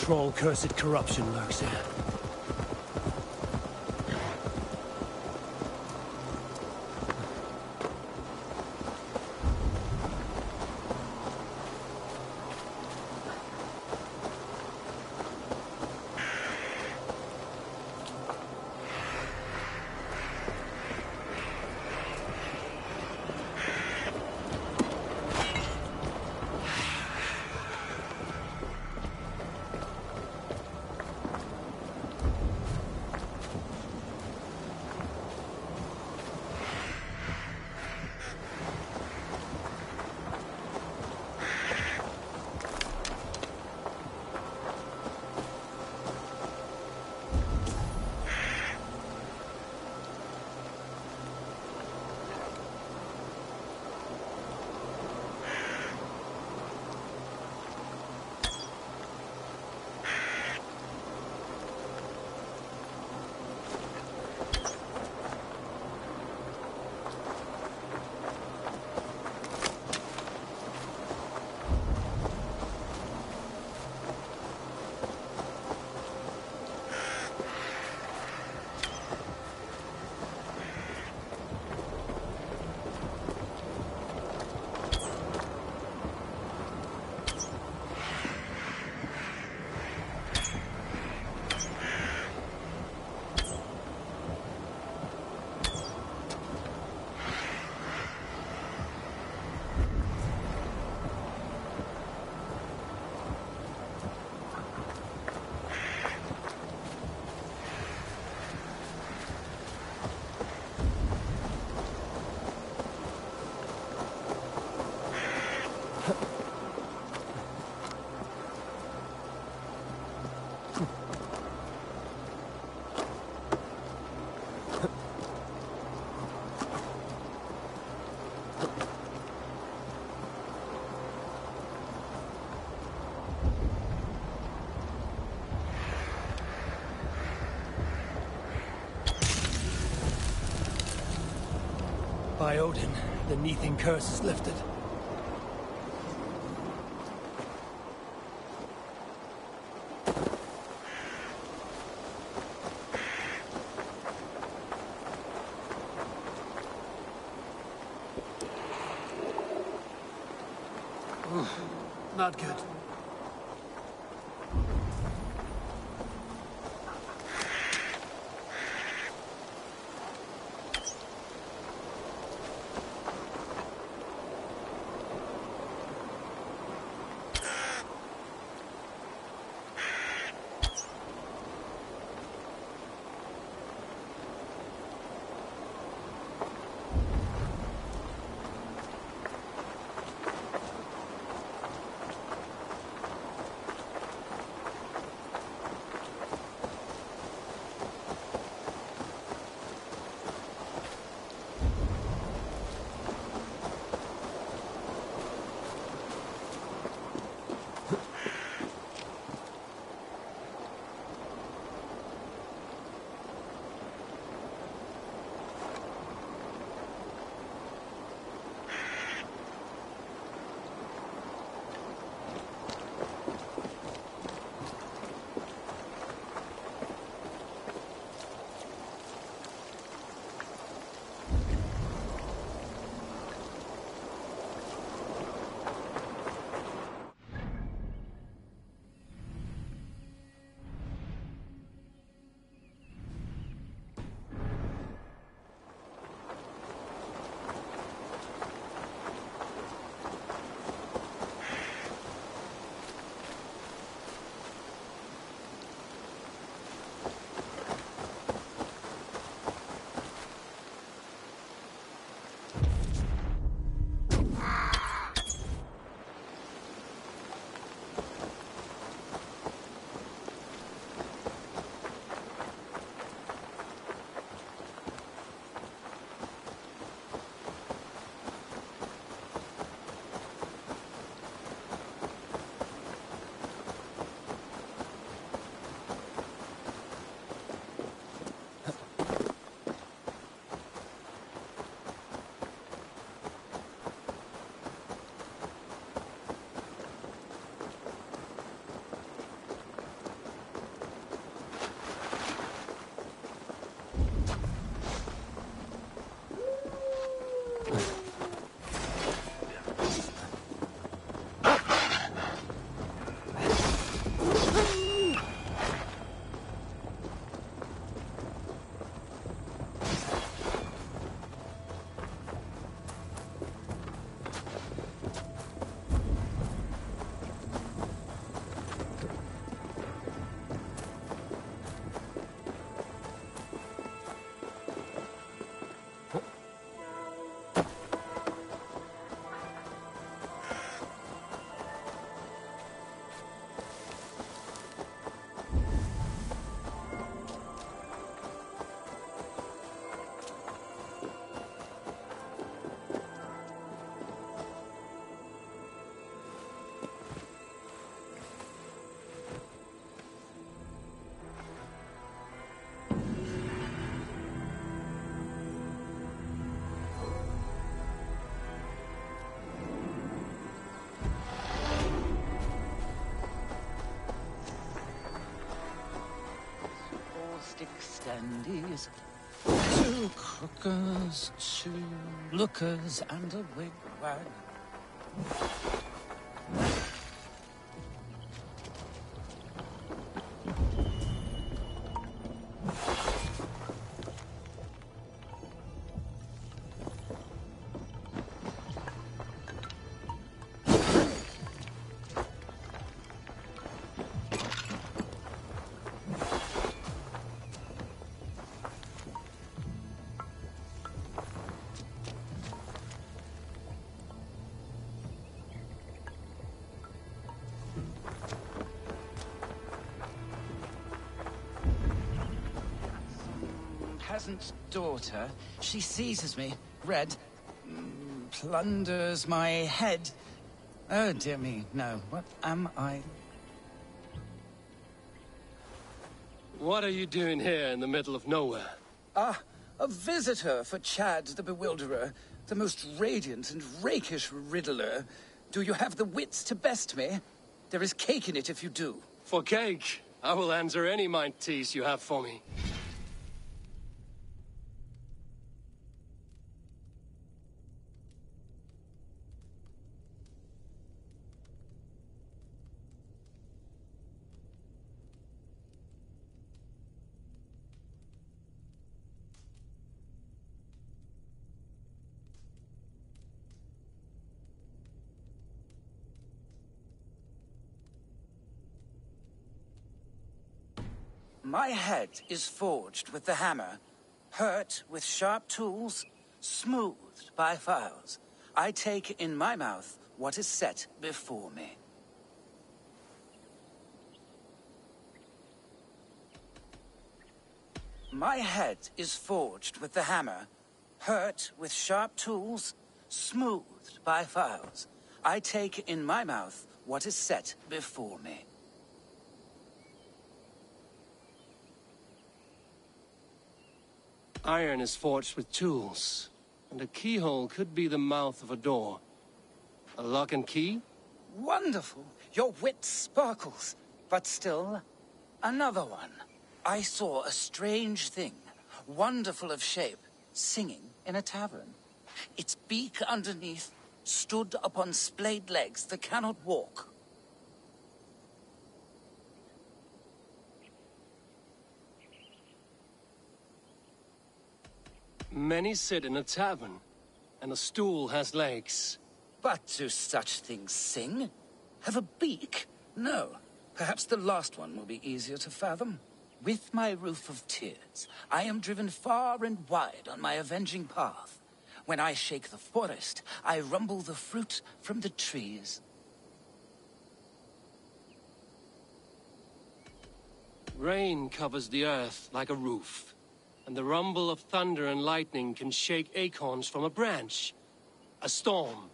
Troll cursed corruption lurks here. By Odin, the Neething curse is lifted. Not good. dandies. Two cookers, two lookers, and a wigwag. Peasant's daughter. She seizes me, red, plunders my head. Oh, dear me, no. What am I? What are you doing here in the middle of nowhere? Ah, a visitor for Chad the Bewilderer, the most radiant and rakish riddler. Do you have the wits to best me? There is cake in it if you do. For cake, I will answer any mind tease you have for me. My head is forged with the hammer, hurt with sharp tools, smoothed by files. I take in my mouth what is set before me. My head is forged with the hammer, hurt with sharp tools, smoothed by files. I take in my mouth what is set before me. Iron is forged with tools, and a keyhole could be the mouth of a door. A lock and key? Wonderful! Your wit sparkles. But still, another one. I saw a strange thing, wonderful of shape, singing in a tavern. Its beak underneath stood upon splayed legs that cannot walk. Many sit in a tavern, and a stool has legs. But do such things sing? Have a beak? No. Perhaps the last one will be easier to fathom. With my roof of tears, I am driven far and wide on my avenging path. When I shake the forest, I rumble the fruit from the trees. Rain covers the earth like a roof, and the rumble of thunder and lightning can shake acorns from a branch. A storm.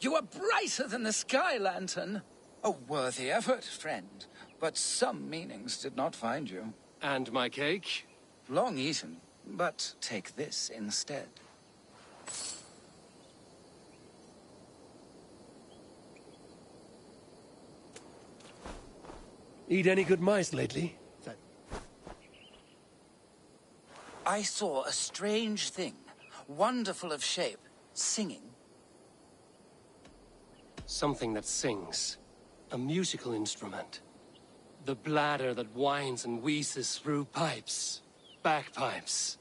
You are brighter than the sky lantern. A worthy effort, friend. But some meanings did not find you. And my cake? Long eaten, but take this instead. Eat any good mice lately? I saw a strange thing, wonderful of shape, singing. Something that sings. A musical instrument. The bladder that whines and wheezes through pipes. Bagpipes.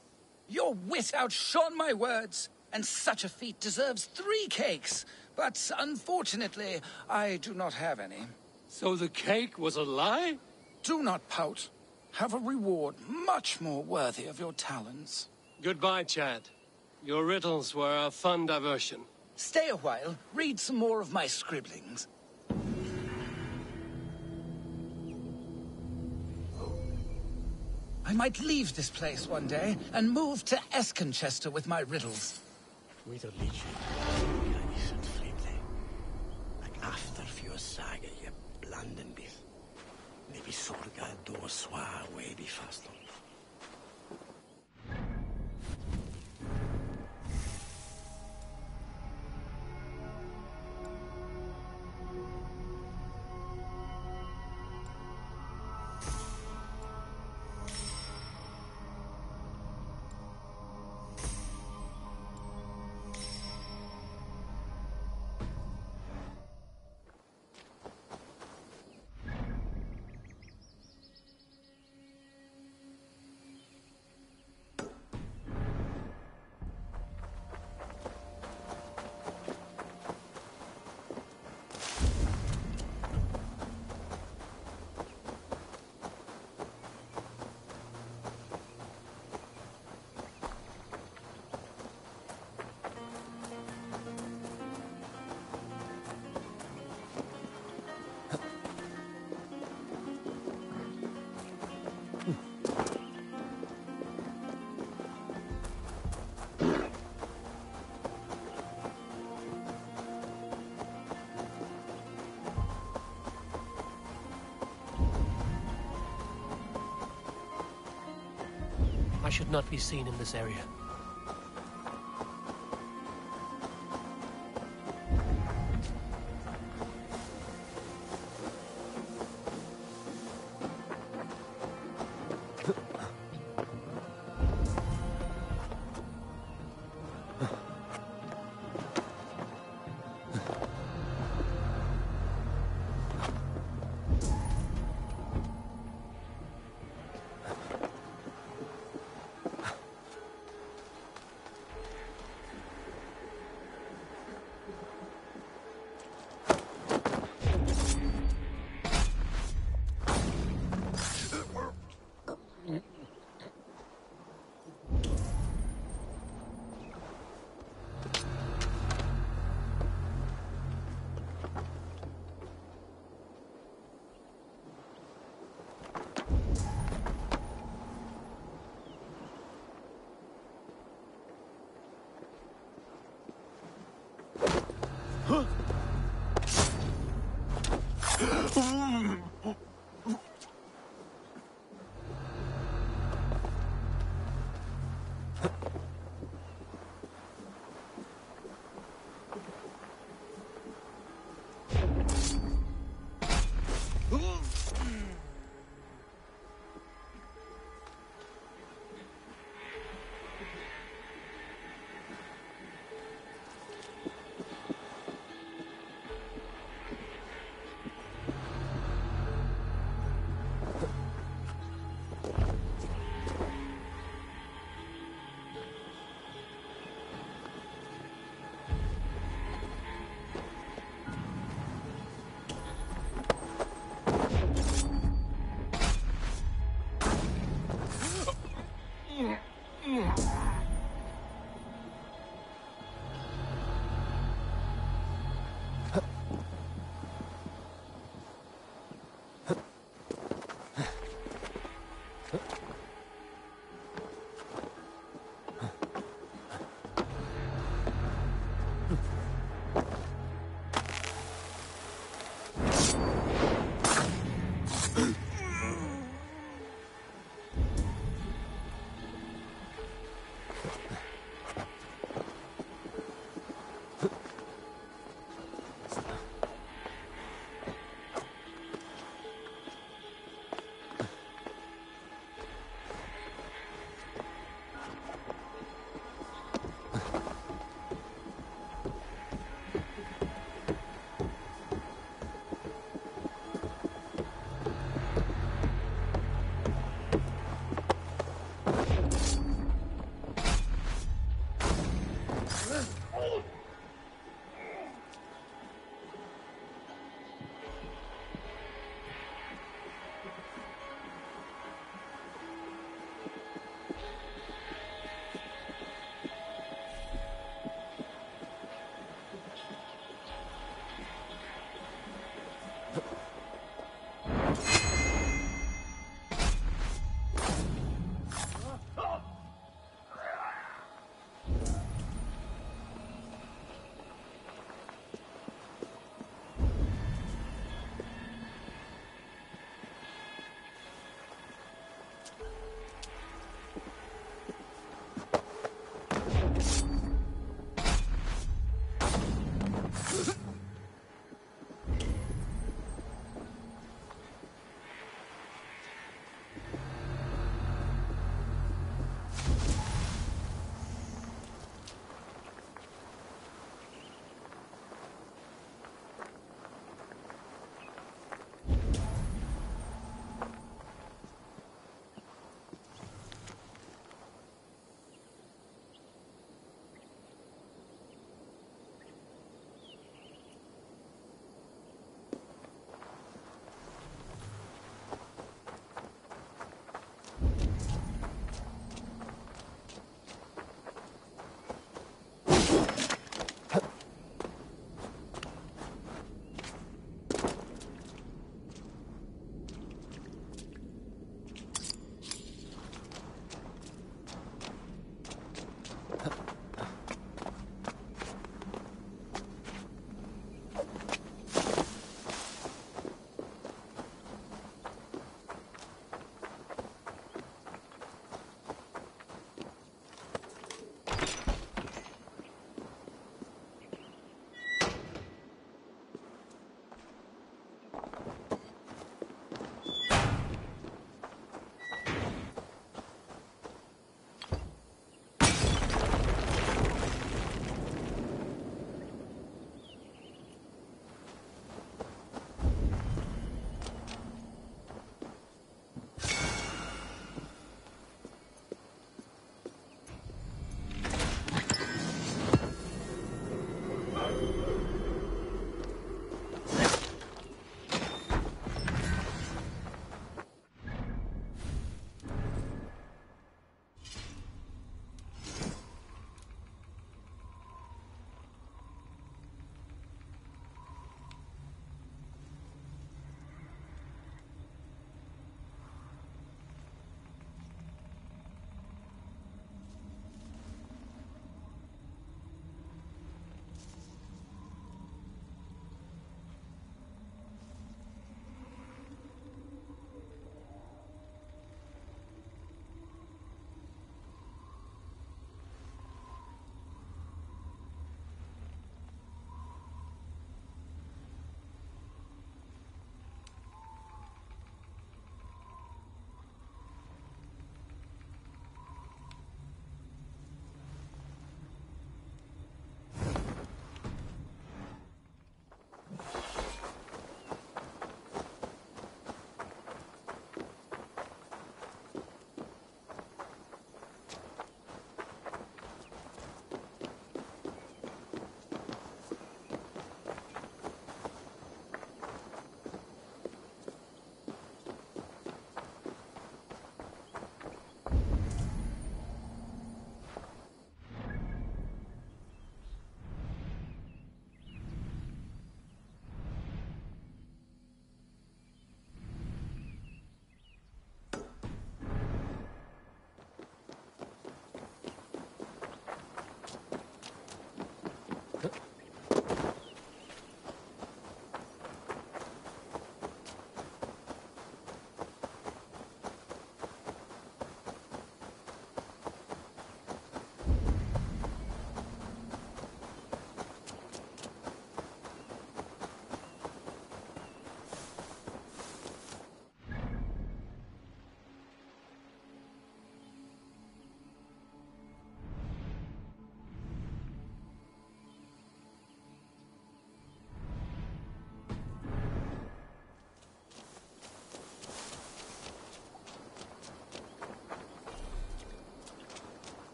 Your wit outshone my words, and such a feat deserves 3 cakes. But unfortunately, I do not have any. So the cake was a lie? Do not pout. Have a reward much more worthy of your talents. Goodbye, Chad. Your riddles were a fun diversion. Stay a while, read some more of my scribblings. I might leave this place one day and move to Esconchester with my riddles. With a legion, isn't fleetly. Like after your saga, you blanden bit. Maybe sorga do swa way be fast. I should not be seen in this area.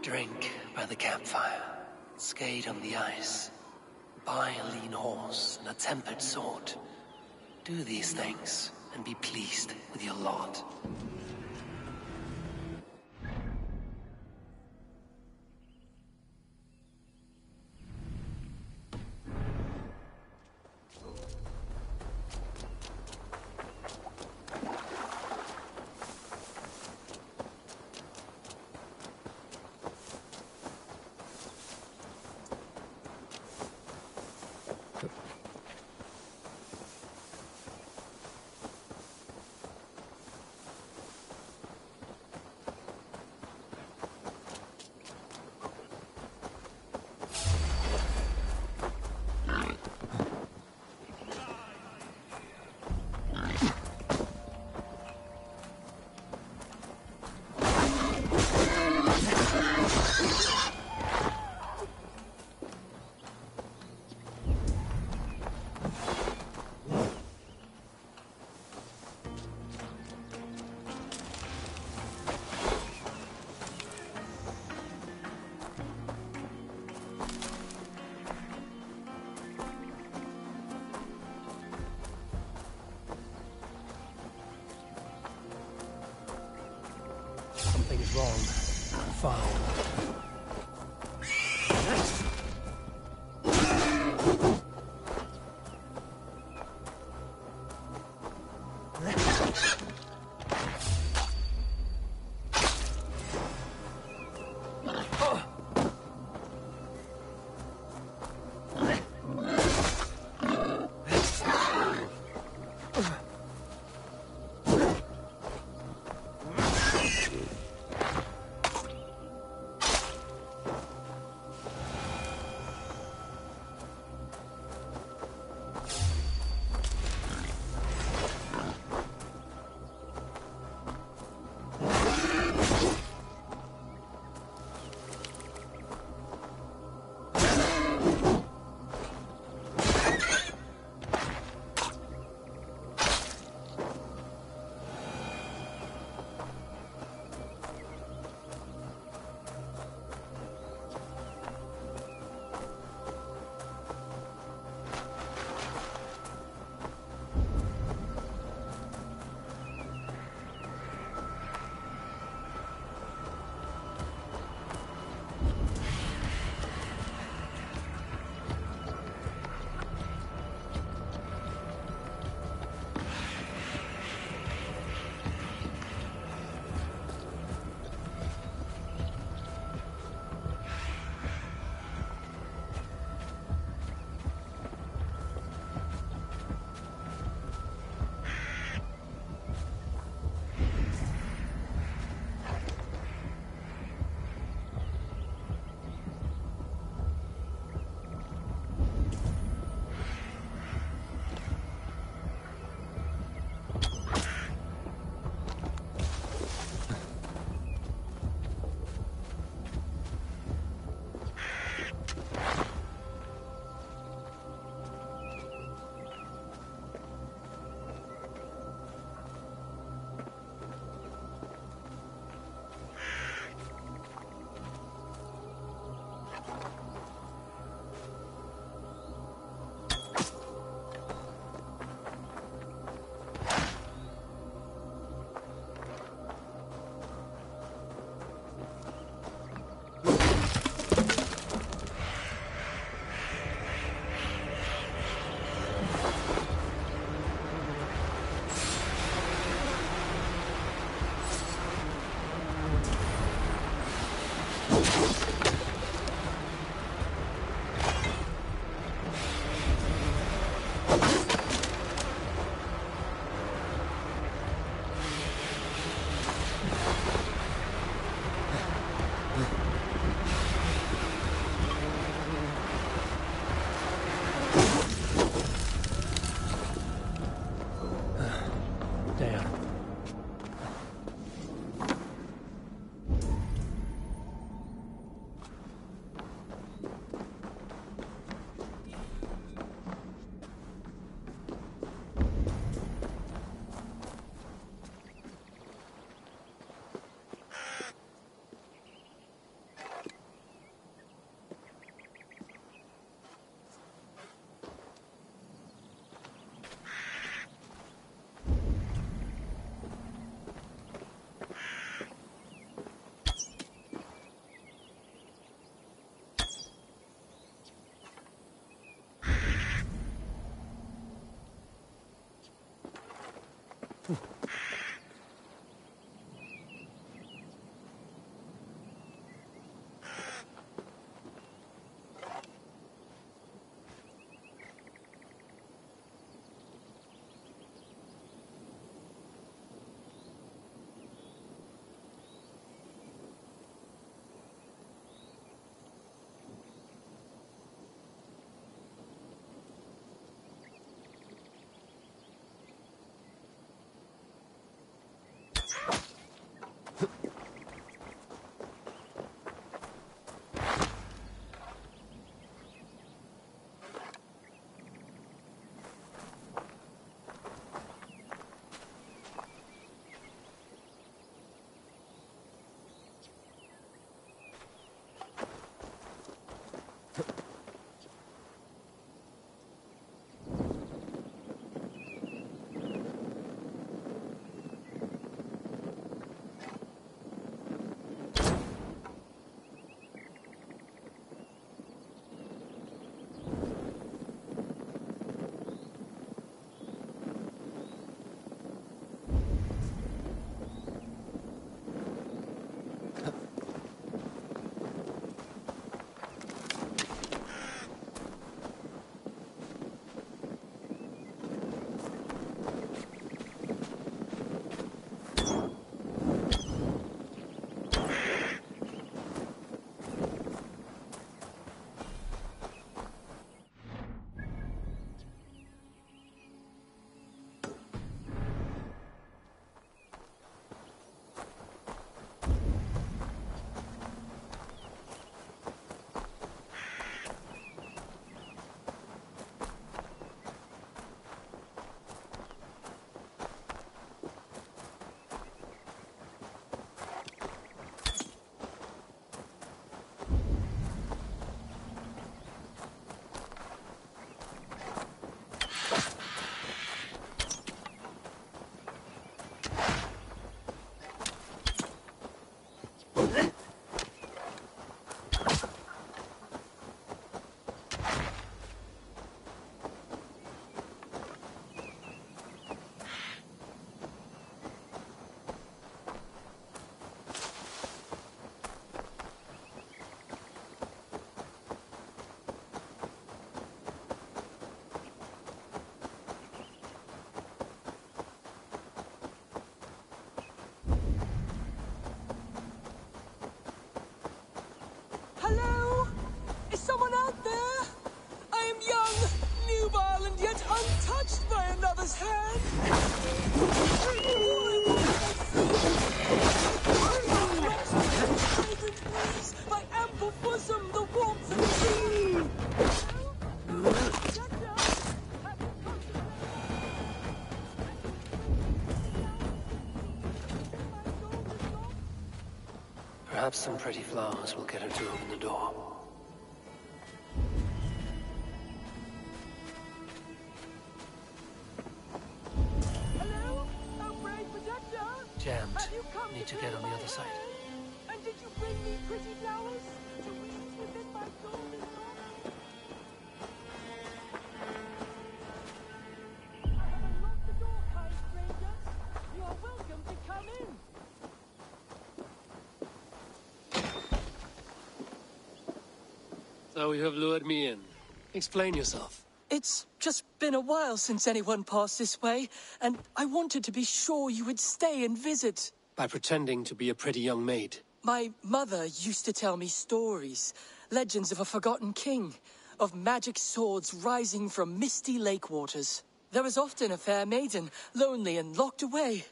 Drink by the campfire, skate on the ice, buy a lean horse and a tempered sword. Do these things and be pleased with your lot. Something is wrong. Foul. Perhaps some pretty flowers will get her to open the door. Hello? Outbreak Protector? Jammed. Have you come Need to clear get on the my other side. way? And did you bring me pretty flowers to wreath within my golden armor? I have unlocked the door, kind strangers. You are welcome to come in. So you have lured me in. Explain yourself. It's just been a while since anyone passed this way, and I wanted to be sure you would stay and visit. By pretending to be a pretty young maid. My mother used to tell me stories, legends of a forgotten king, of magic swords rising from misty lake waters. There was often a fair maiden, lonely and locked away.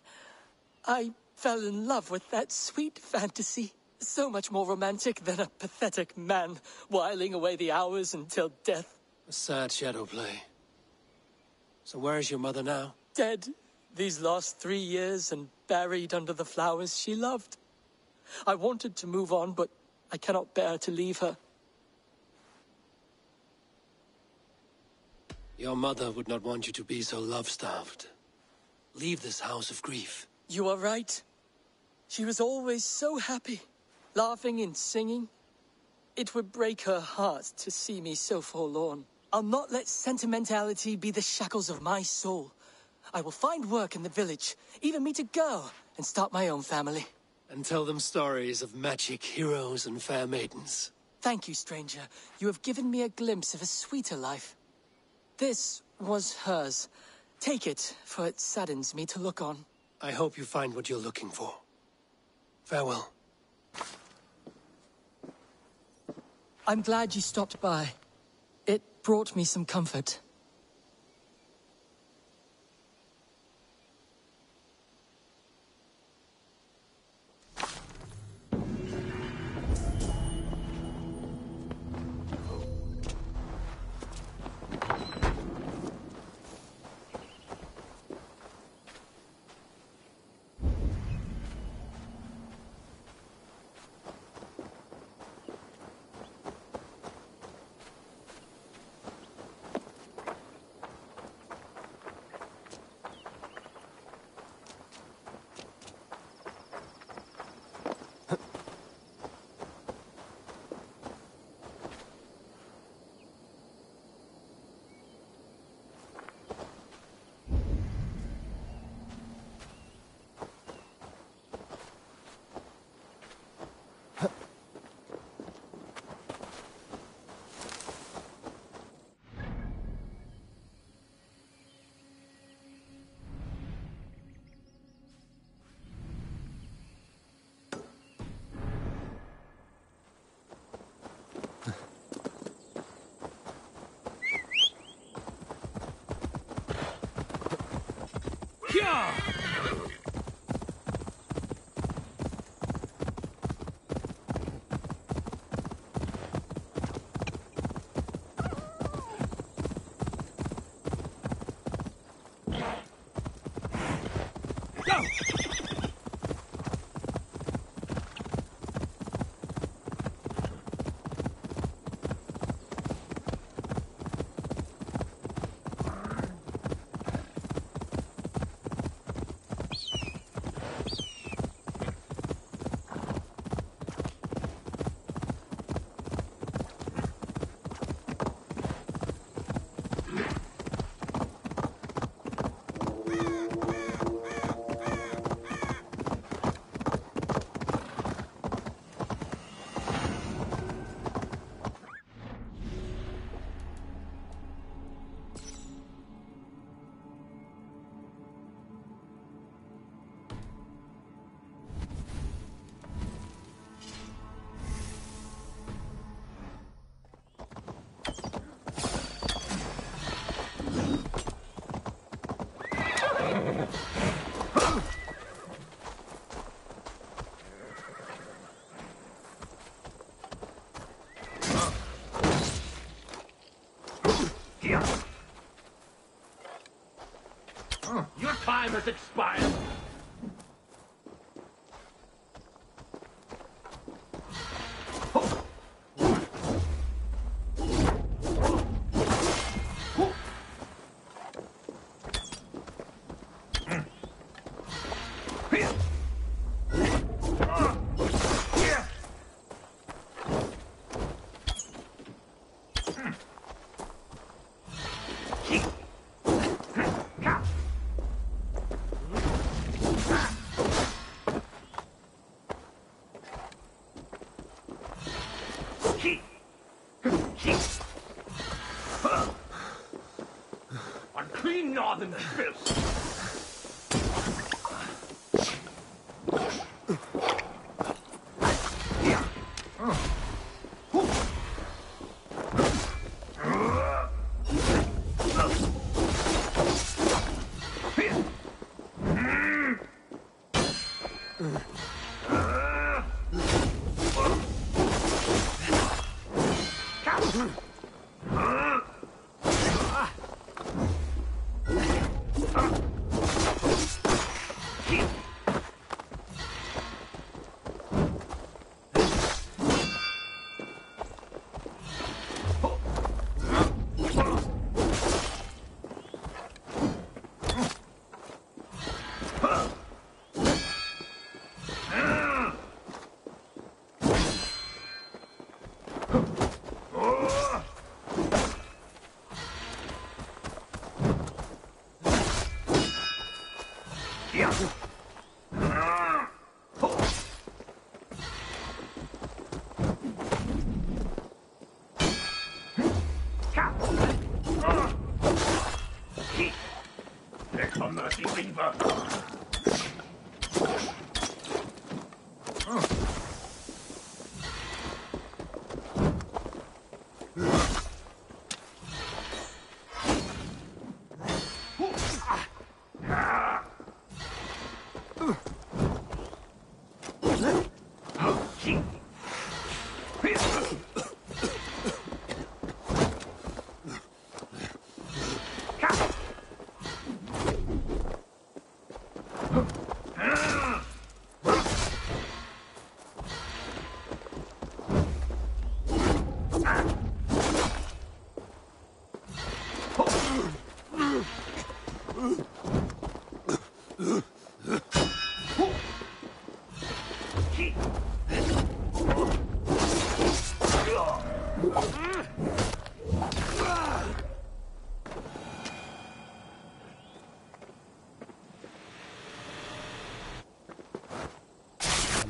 I fell in love with that sweet fantasy. So much more romantic than a pathetic man, whiling away the hours until death. A sad shadow play. So where is your mother now? Dead these last 3 years and buried under the flowers she loved. I wanted to move on, but I cannot bear to leave her. Your mother would not want you to be so love-starved. Leave this house of grief. You are right. She was always so happy, laughing and singing. It would break her heart to see me so forlorn. I'll not let sentimentality be the shackles of my soul. I will find work in the village, even meet a girl, and start my own family. And tell them stories of magic heroes and fair maidens. Thank you, stranger. You have given me a glimpse of a sweeter life. This was hers. Take it, for it saddens me to look on. I hope you find what you're looking for. Farewell. I'm glad you stopped by. It brought me some comfort. Your time has expired. northern filth!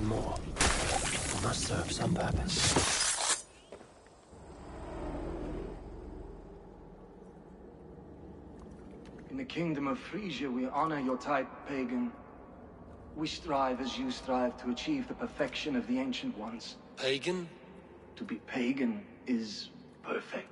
More. It must serve some purpose. In the kingdom of Frisia, we honor your type, pagan. We strive as you strive to achieve the perfection of the Ancient Ones. Pagan? To be pagan is perfect.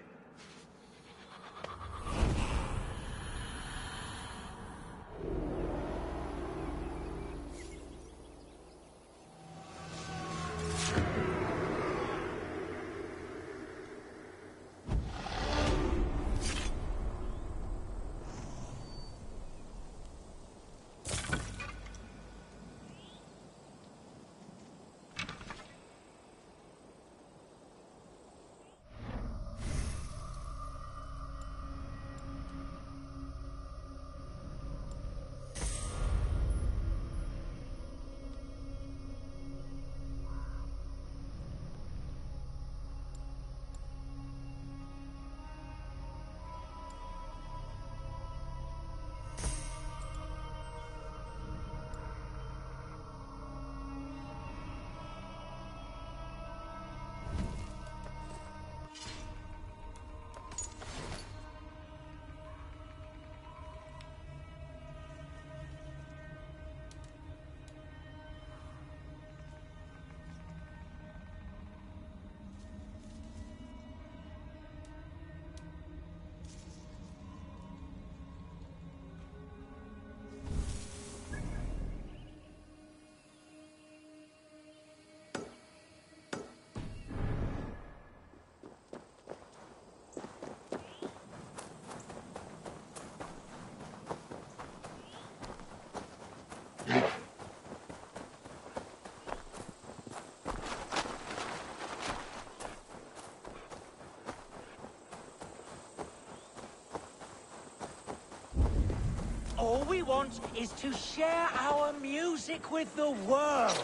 All we want is to share our music with the world.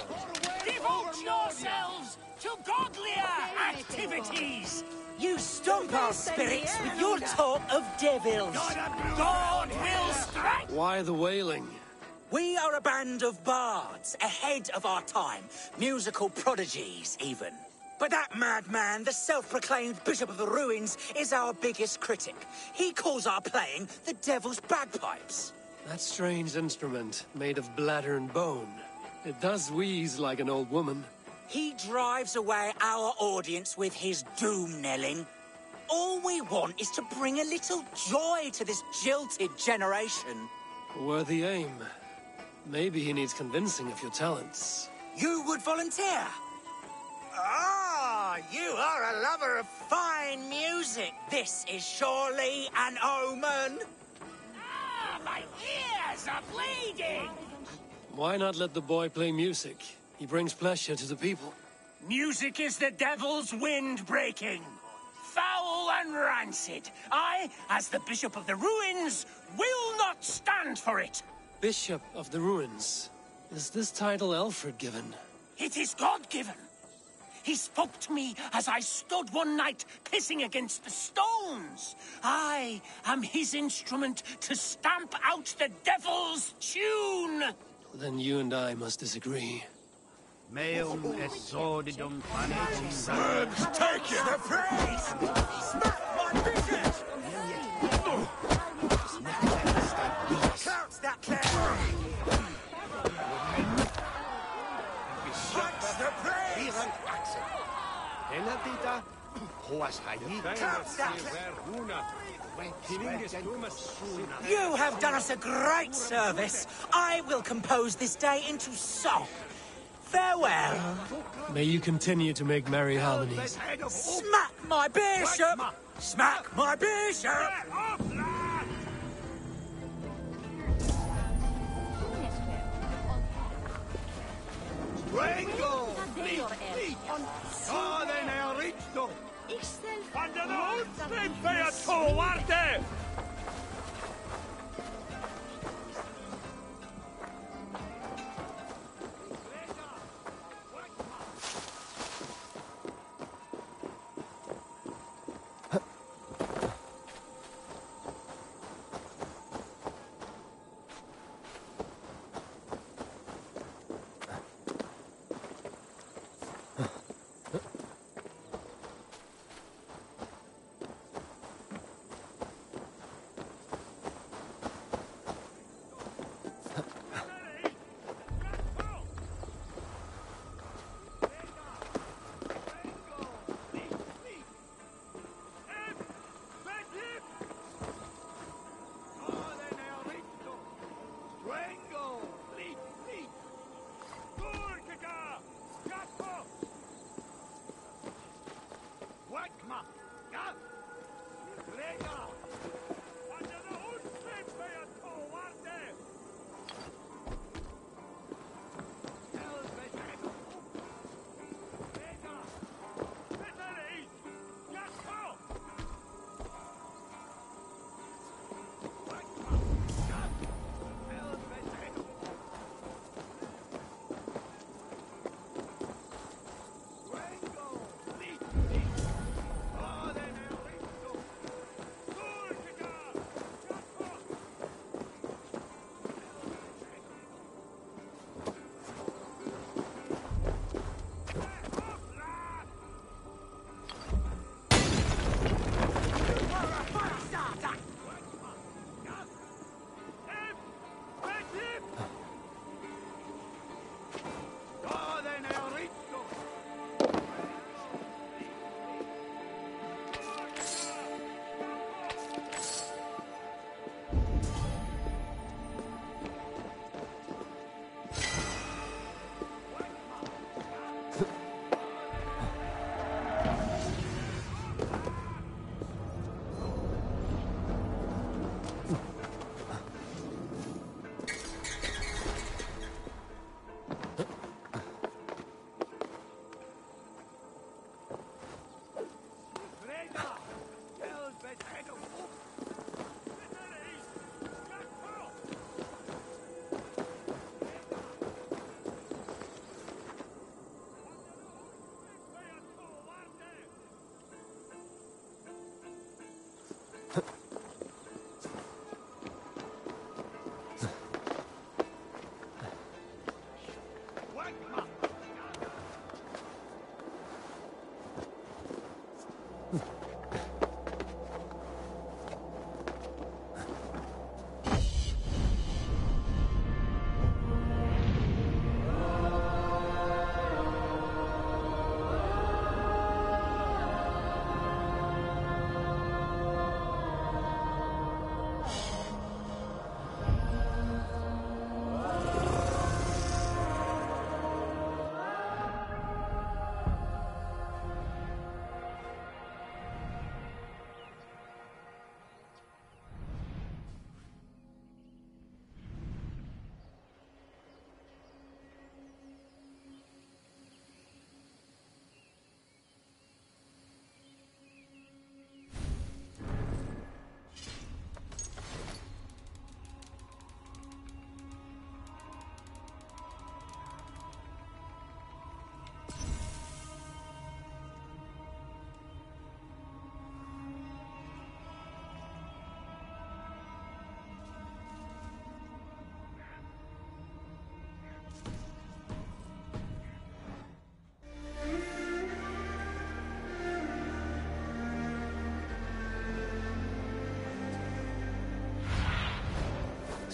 Devote yourselves to godlier activities. You stomp our spirits with your talk of devils. God will strike. Why the wailing? We are a band of bards, ahead of our time. Musical prodigies, even. But that madman, the self-proclaimed Bishop of the Ruins, is our biggest critic. He calls our playing the Devil's Bagpipes. That strange instrument, made of bladder and bone. It does wheeze like an old woman. He drives away our audience with his doom-knelling. All we want is to bring a little joy to this jilted generation. Worthy aim. Maybe he needs convincing of your talents. You would volunteer? Ah, you are a lover of fine music. This is surely an omen. Ah, my ears are bleeding! Why not let the boy play music? He brings pleasure to the people. Music is the devil's wind breaking. Foul and rancid. I, as the Bishop of the Ruins, will not stand for it. Bishop of the Ruins. Is this title Alfred given? It is God-given. He spoke to me as I stood one night pissing against the stones. I am his instrument to stamp out the devil's tune. Then you and I must disagree. Meum esodidum planetum. Birds, take it! The praise! Smack my bishop! Clouds that cloud! Punch the praise! Clouds that cloud! You have done us a great service. I will compose this day into song. Farewell. May you continue to make merry harmonies. Smack my bishop! Smack my bishop! Vengo! Orden Euristo! Andano, sempre a guarde!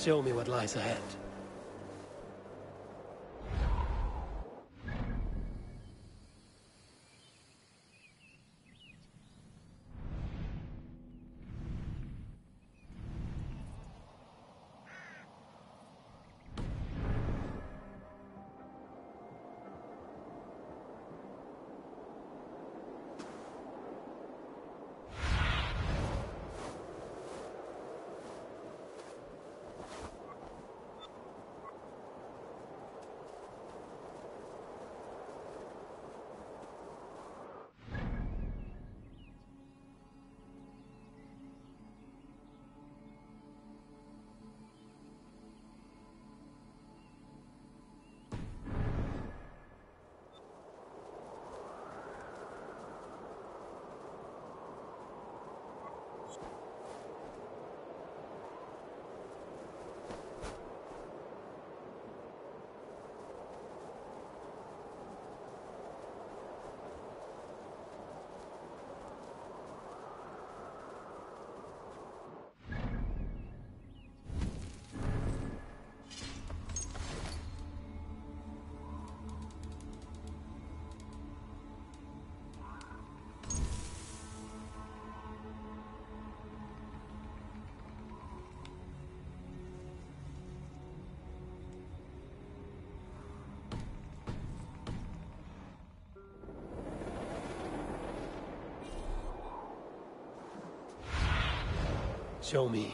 Show me what lies ahead. Show me.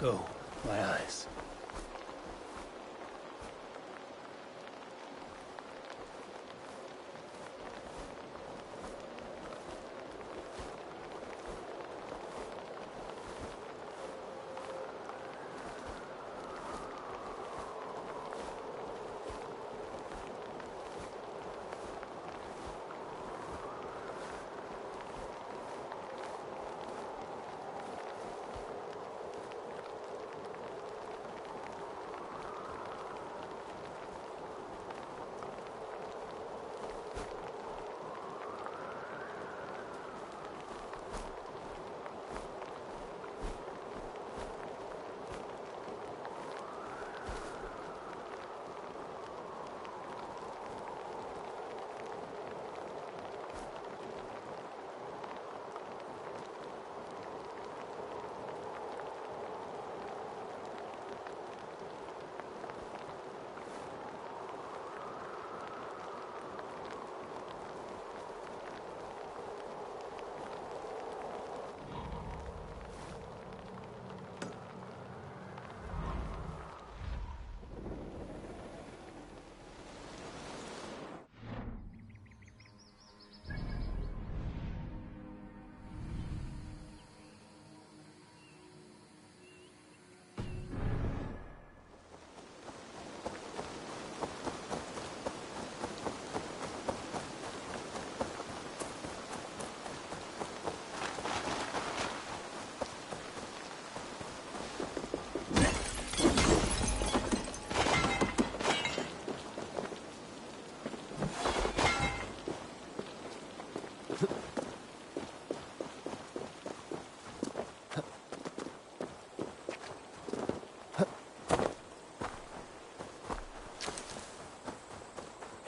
Go, my eyes.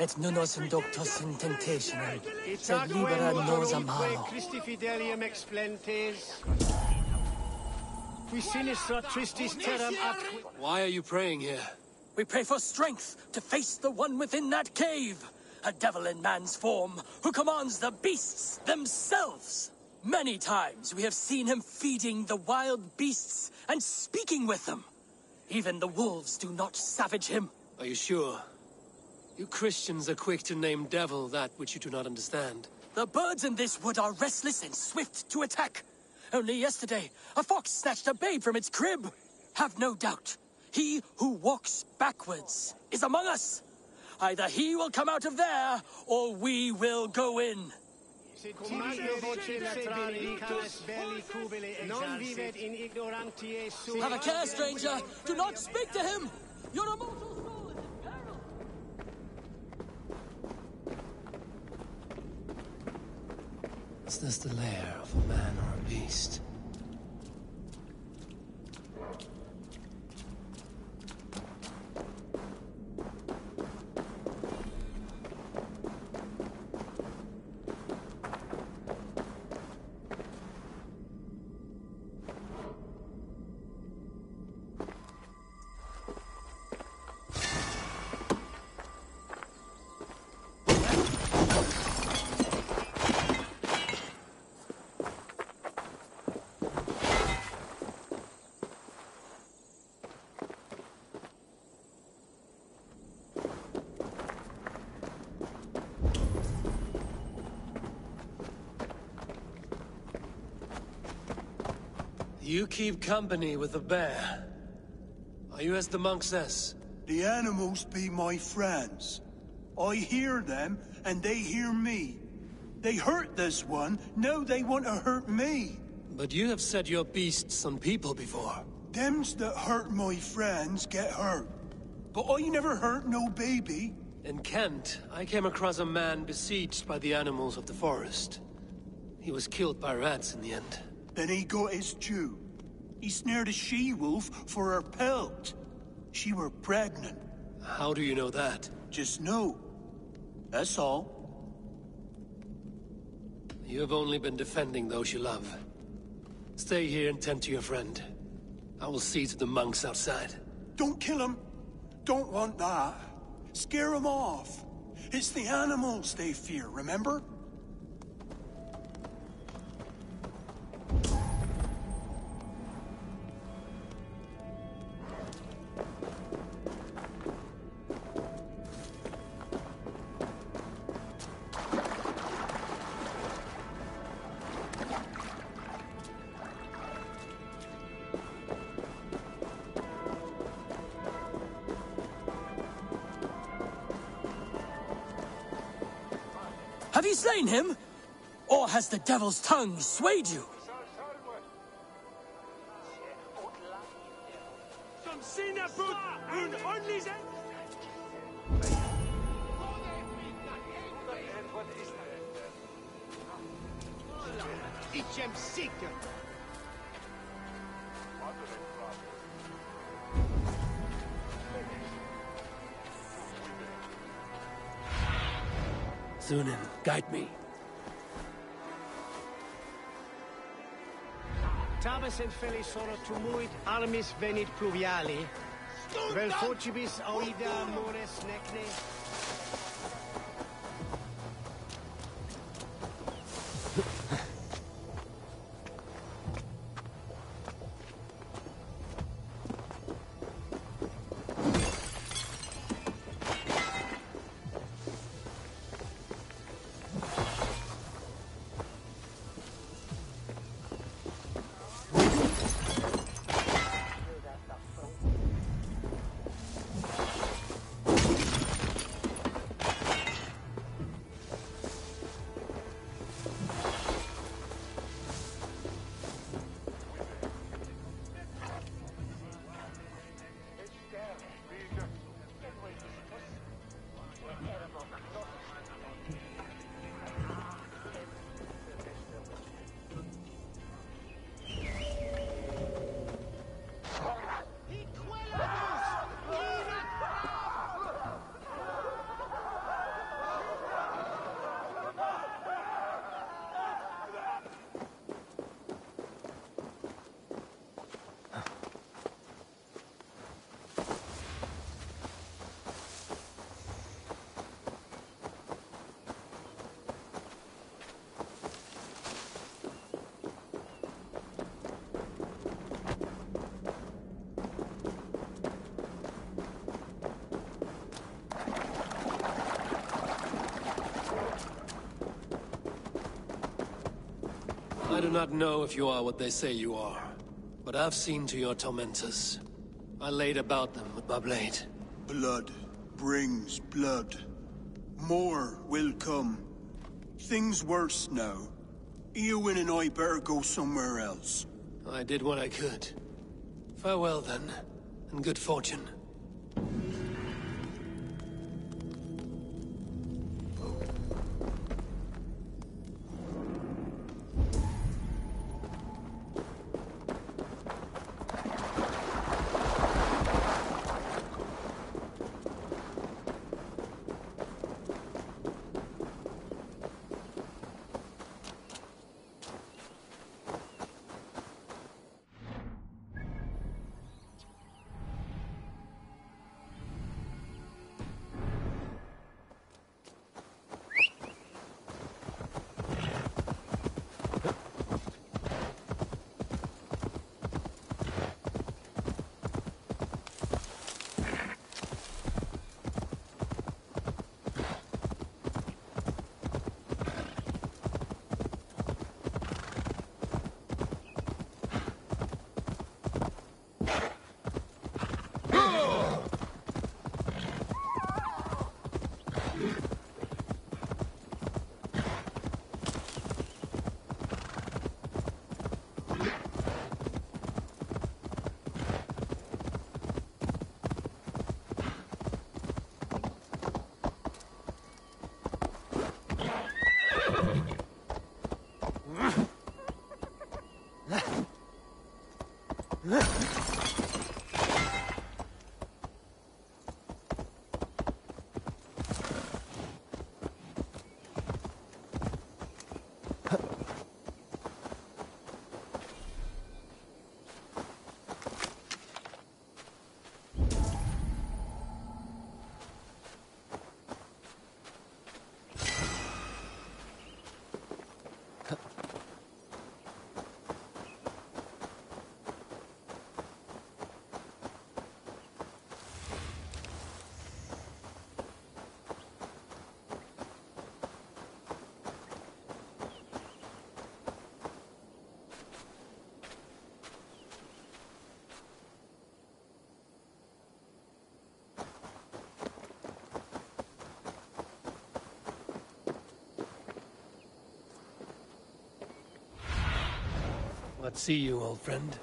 Et nunos inductus in tentationem, sed libera nos a malo. Christi fidelium explentes. Qui sinistra tristis terram atque... Why are you praying here? We pray for strength to face the one within that cave. A devil in man's form, who commands the beasts themselves. Many times we have seen him feeding the wild beasts and speaking with them. Even the wolves do not savage him. Are you sure? You Christians are quick to name devil that which you do not understand. The birds in this wood are restless and swift to attack. Only yesterday, a fox snatched a babe from its crib. Have no doubt, he who walks backwards is among us. Either he will come out of there, or we will go in. Have a care, stranger. Do not speak to him. Your immortal soul is in peril. Is this the lair of a man or a beast? You keep company with the bear. Are you as the monk says? The animals be my friends. I hear them, and they hear me. They hurt this one, now they want to hurt me. But you have set your beasts on people before. Thems that hurt my friends get hurt. But I never hurt no baby. In Kent, I came across a man besieged by the animals of the forest. He was killed by rats in the end. Then he got his due. He snared a she-wolf for her pelt. She were pregnant. How do you know that? Just know. That's all. You have only been defending those you love. Stay here and tend to your friend. I will see to the monks outside. Don't kill him. Don't want that. Scare him off. It's the animals they fear, remember? Have you slain him? Or has the devil's tongue swayed you? Sunan, guide me. Tabes en felis sono tumuit armis venit pluviali. Vel focibis oida mores necne. I do not know if you are what they say you are, but I've seen to your tormentors. I laid about them with my blade. Blood brings blood. More will come. Things worse now. Eowyn and I better go somewhere else. I did what I could. Farewell then, and good fortune. Let's see you, old friend.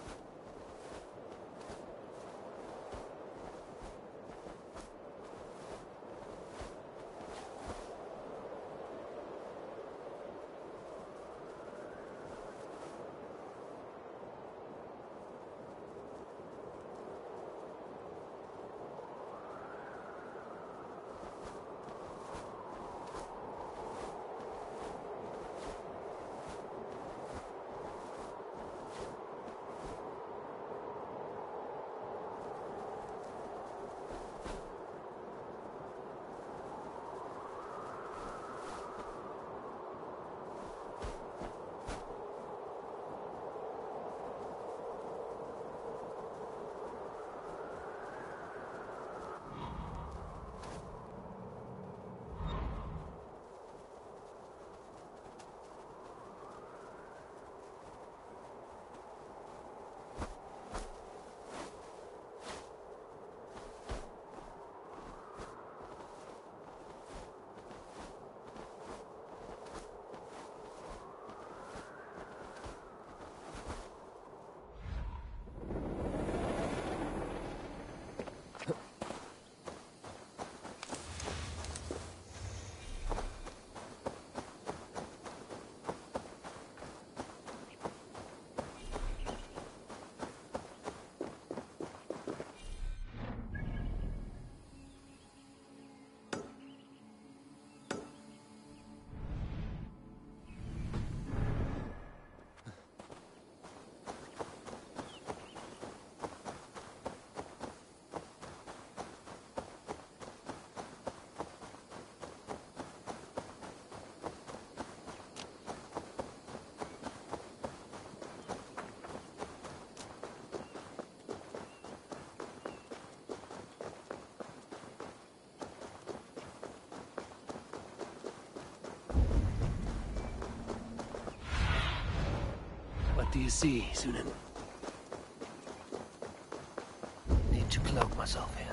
What do you see, Sunan? Need to cloak myself here.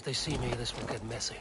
they see me, this will get messy.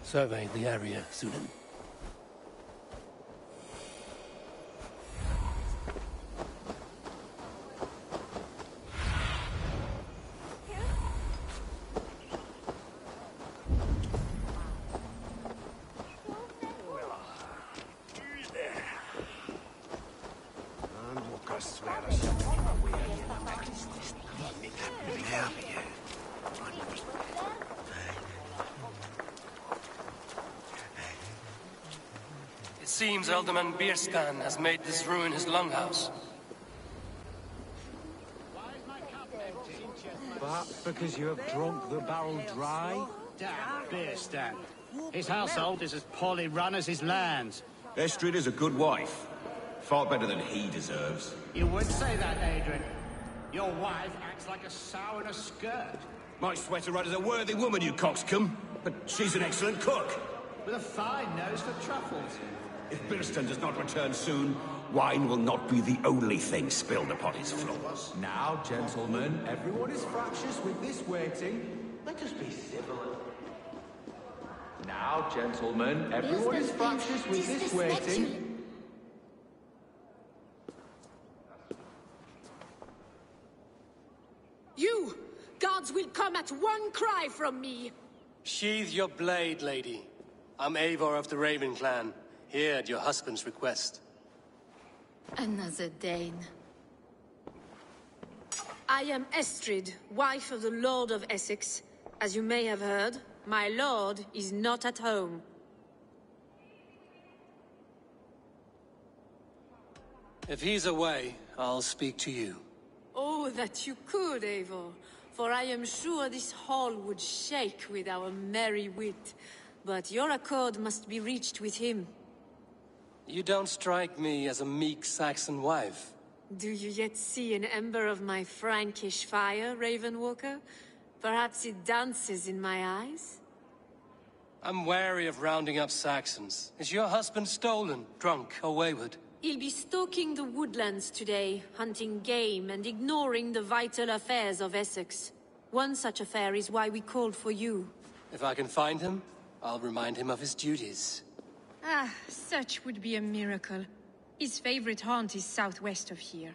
Survey the area, Sunan. It seems Alderman Bierskan has made this ruin his longhouse. Perhaps because you have drunk the barrel dry? Damn Bierskan. His household is as poorly run as his lands. Estrid is a good wife. Far better than he deserves. You would say that, Adrian. Your wife acts like a sow in a skirt. My sweater run is a worthy woman, you coxcomb. But she's an excellent cook. With a fine nose for truffles. If Birston does not return soon, wine will not be the only thing spilled upon his floors. Now, gentlemen, everyone is fractious with this waiting. Let us be civil. Now, gentlemen, everyone is fractious with this waiting. You! Guards will come at one cry from me! Sheathe your blade, lady. I'm Eivor of the Raven clan, here at your husband's request. Another Dane. I am Estrid, wife of the Lord of Essex. As you may have heard, my lord is not at home. If he's away, I'll speak to you. Oh, that you could, Eivor. For I am sure this hall would shake with our merry wit. But your accord must be reached with him. You don't strike me as a meek Saxon wife. Do you yet see an ember of my Frankish fire, Ravenwalker? Perhaps it dances in my eyes? I'm wary of rounding up Saxons. Is your husband stolen, drunk, or wayward? He'll be stalking the woodlands today, hunting game and ignoring the vital affairs of Essex. One such affair is why we called for you. If I can find him, I'll remind him of his duties. Ah, such would be a miracle. His favorite haunt is southwest of here.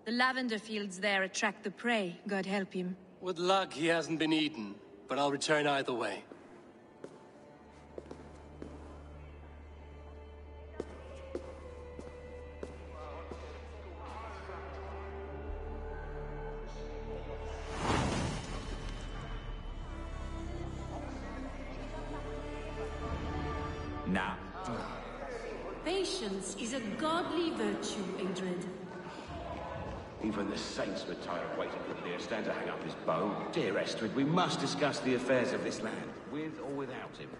The lavender fields there attract the prey, God help him. With luck, he hasn't been eaten, but I'll return either way. Now. Patience is a godly virtue, Adred. Even the saints were tired of waiting for Leostand to hang up his bow. Dear Estrid, we must discuss the affairs of this land, with or without him.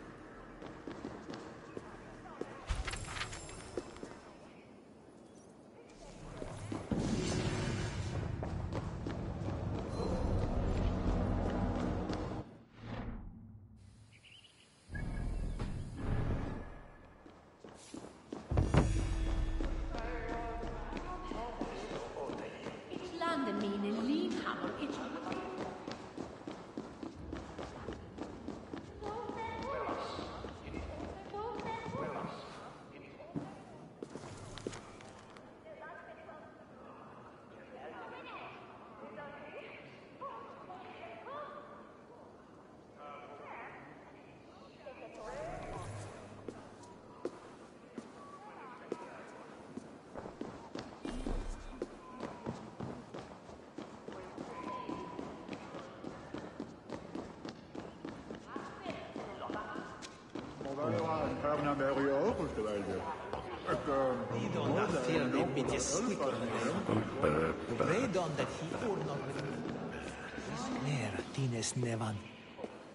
Tines nevan.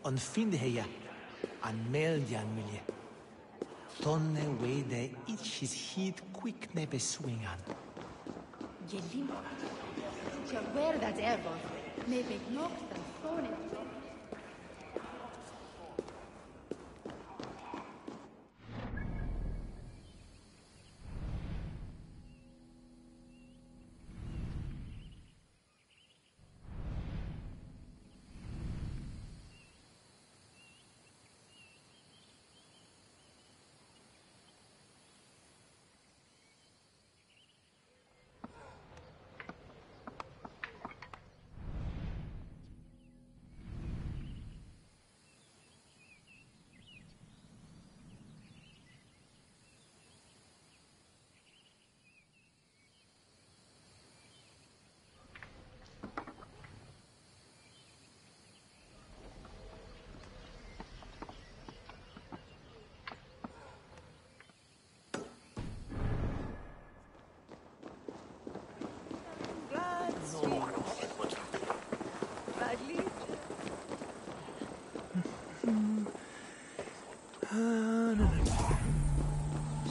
On findeja an meldian milje. Tonne wede ich his heat quick nebe swingan. Gelim. Jag where that ever. Maybe not the phone.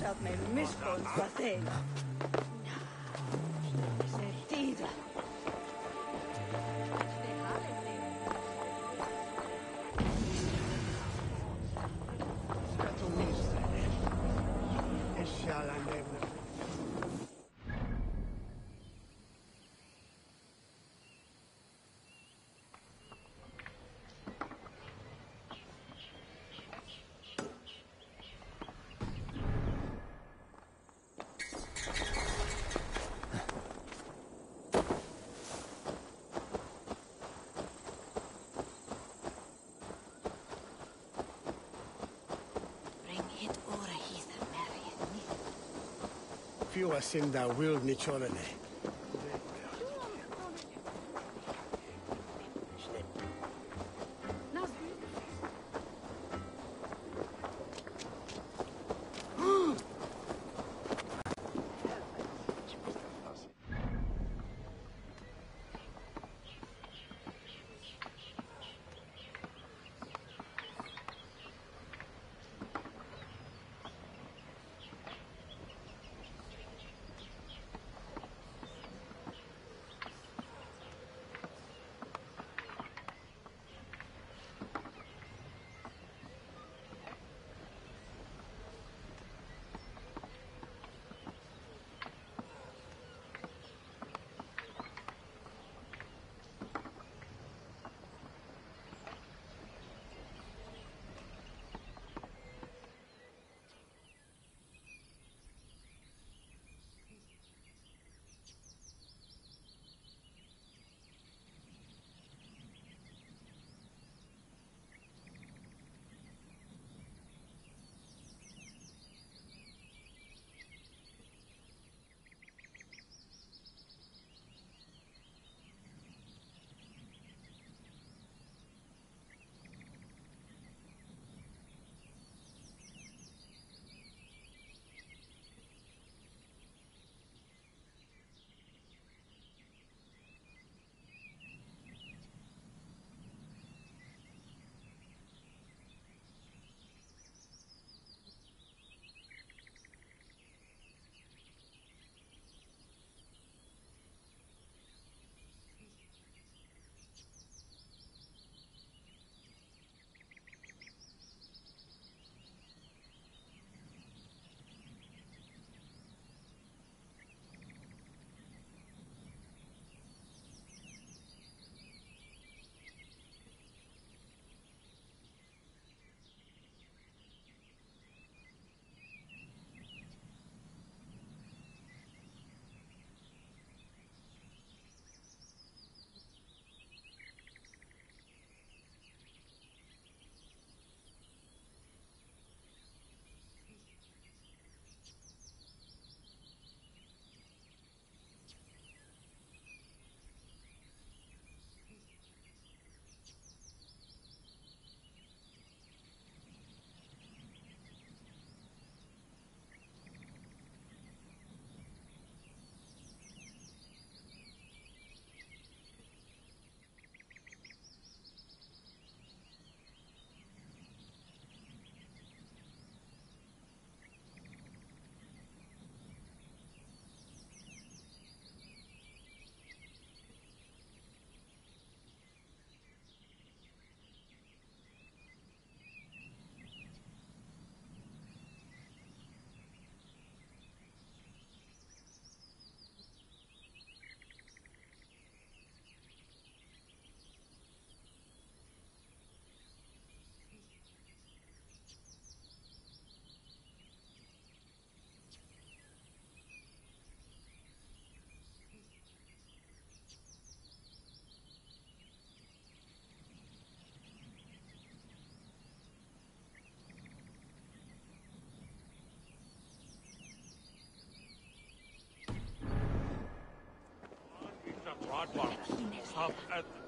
Zat mijn misbruik bateen. Sentida. few in the will nichorene.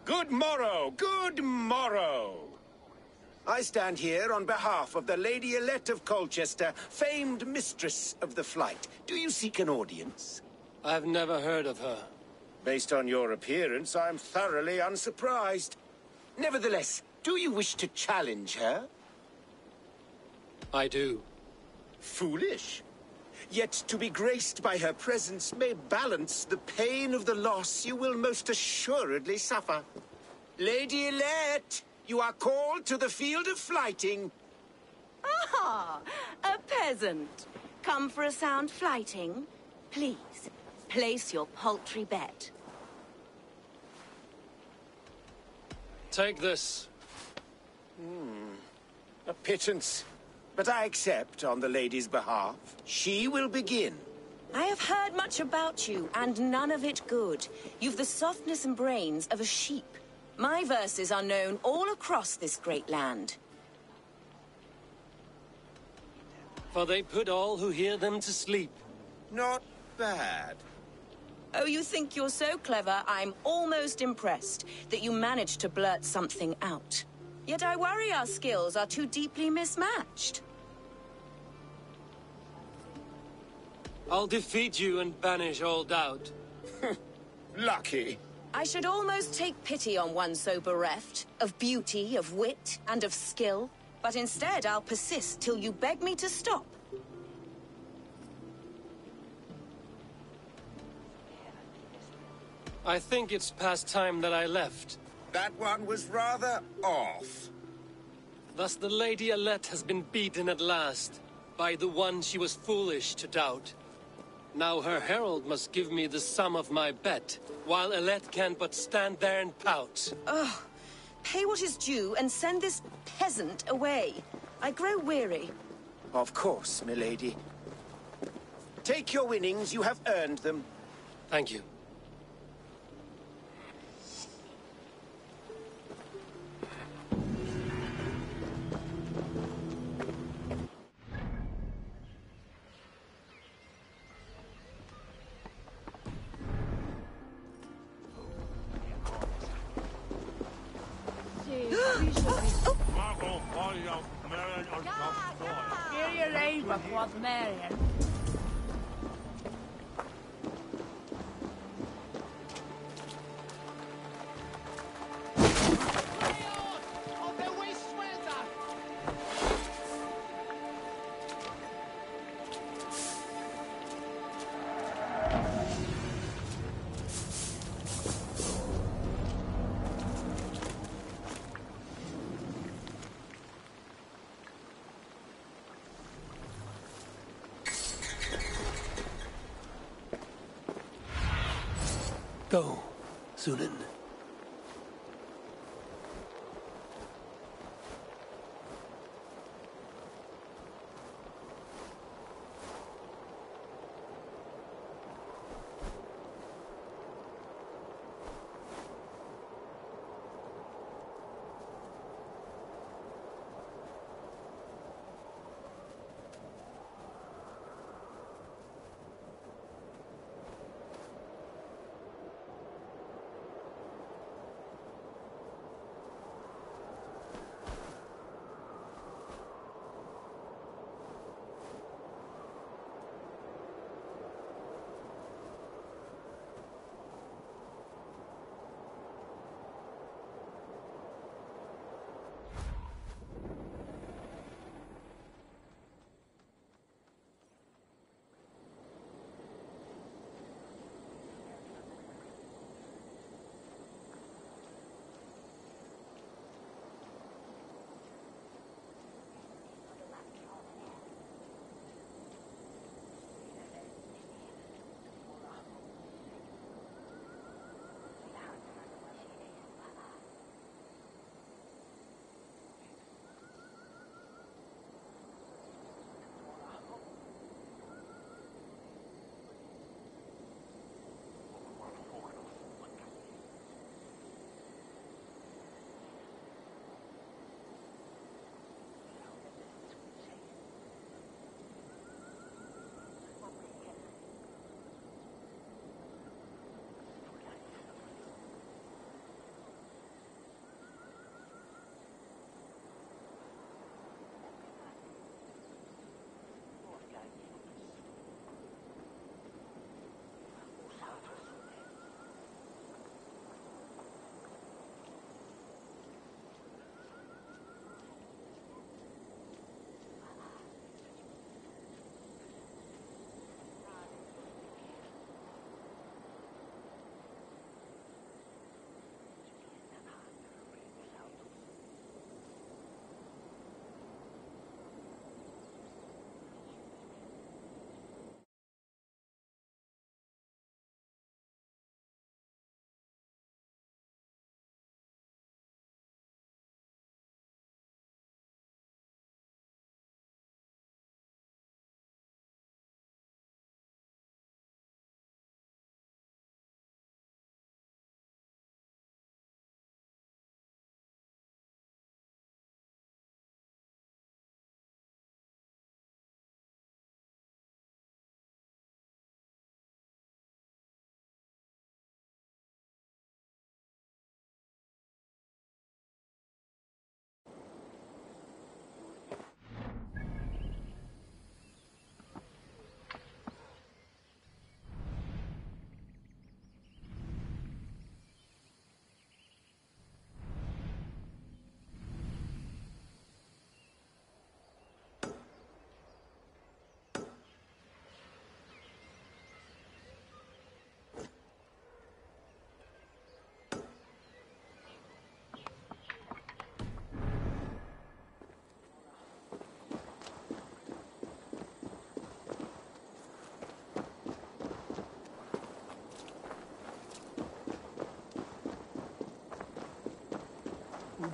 Good morrow, good morrow. I stand here on behalf of the Lady Elette of Colchester, famed mistress of the flight. Do you seek an audience? I've never heard of her. Based on your appearance, I'm thoroughly unsurprised. Nevertheless, do you wish to challenge her? I do. Foolish. Yet to be graced by her presence may balance the pain of the loss you will most assuredly suffer. Lady Elette, you are called to the field of flighting. Ah, a peasant. Come for a sound flighting? Please, place your paltry bet. Take this. A pittance. But I accept on the lady's behalf. She will begin. I have heard much about you, and none of it good. You've the softness and brains of a sheep. My verses are known all across this great land. For they put all who hear them to sleep. Not bad. Oh, you think you're so clever, I'm almost impressed that you managed to blurt something out. Yet I worry our skills are too deeply mismatched. I'll defeat you and banish all doubt. Lucky. I should almost take pity on one so bereft of beauty, of wit, and of skill. But instead, I'll persist till you beg me to stop. I think it's past time that I left. That one was rather off. Thus the Lady Alette has been beaten at last, by the one she was foolish to doubt. Now her herald must give me the sum of my bet, while Alette can but stand there and pout. Ugh. Pay what is due and send this peasant away. I grow weary. Of course, milady. Take your winnings, you have earned them. Thank you. Marion. Go, Sunan.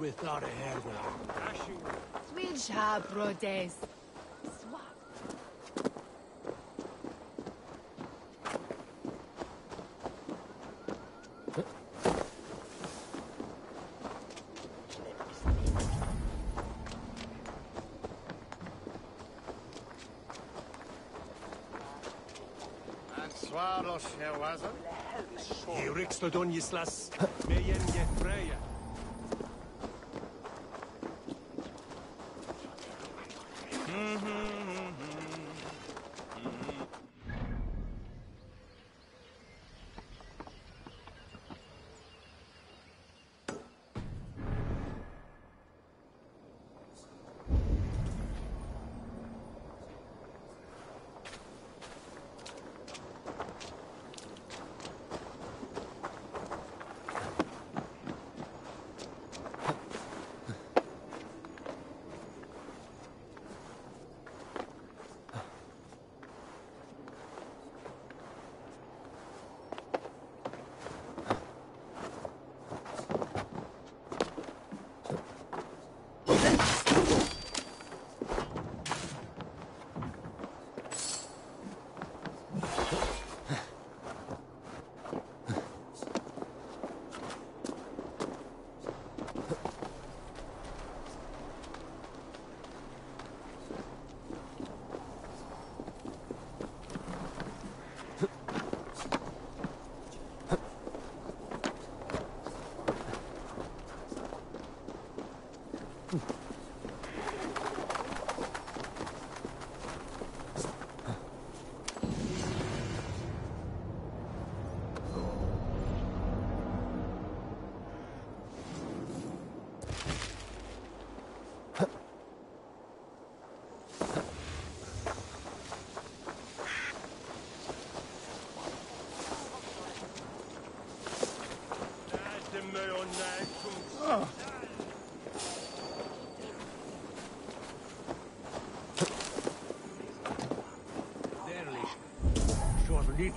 without a head. Switch Brodes. Swaros Hewazan? Hirix to Donislas, Meyen Gefreya.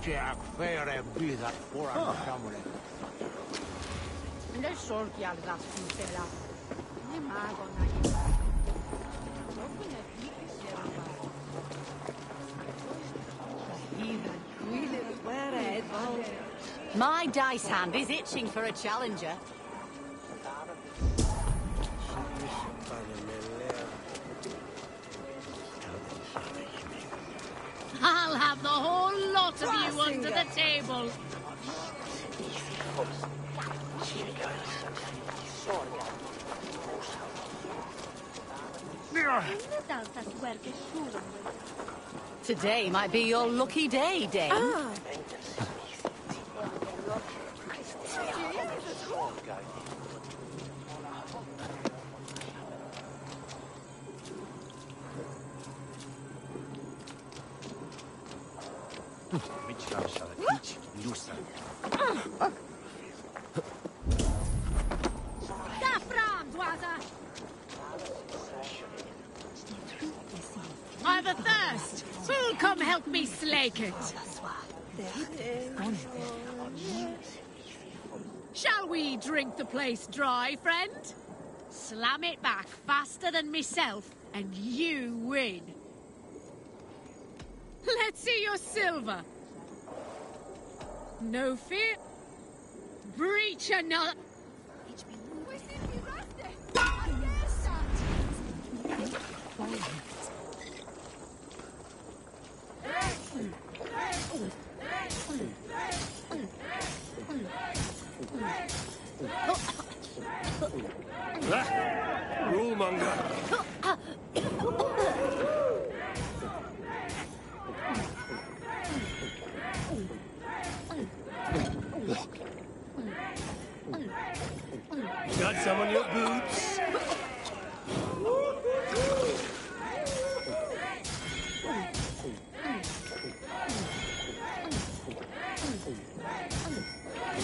Liceac fere vida for our family. Le sorti al rasputela. Ne mago na My dice hand is itching for a challenger. I'll have the whole lot of you under the table. Today might be your lucky day, Dame. I've a thirst. Who'll come help me slake it? Shall we drink the place dry, friend? Slam it back faster than myself, and you win. Let's see your silver. No fear. Breach another. Rulmonger. Got some on your boots?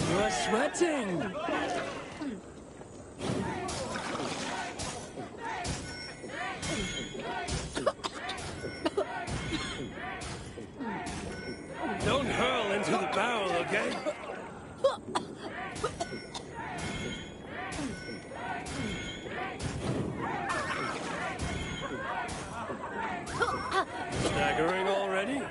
You're sweating. Don't hurl into the barrel, okay? Staggering already?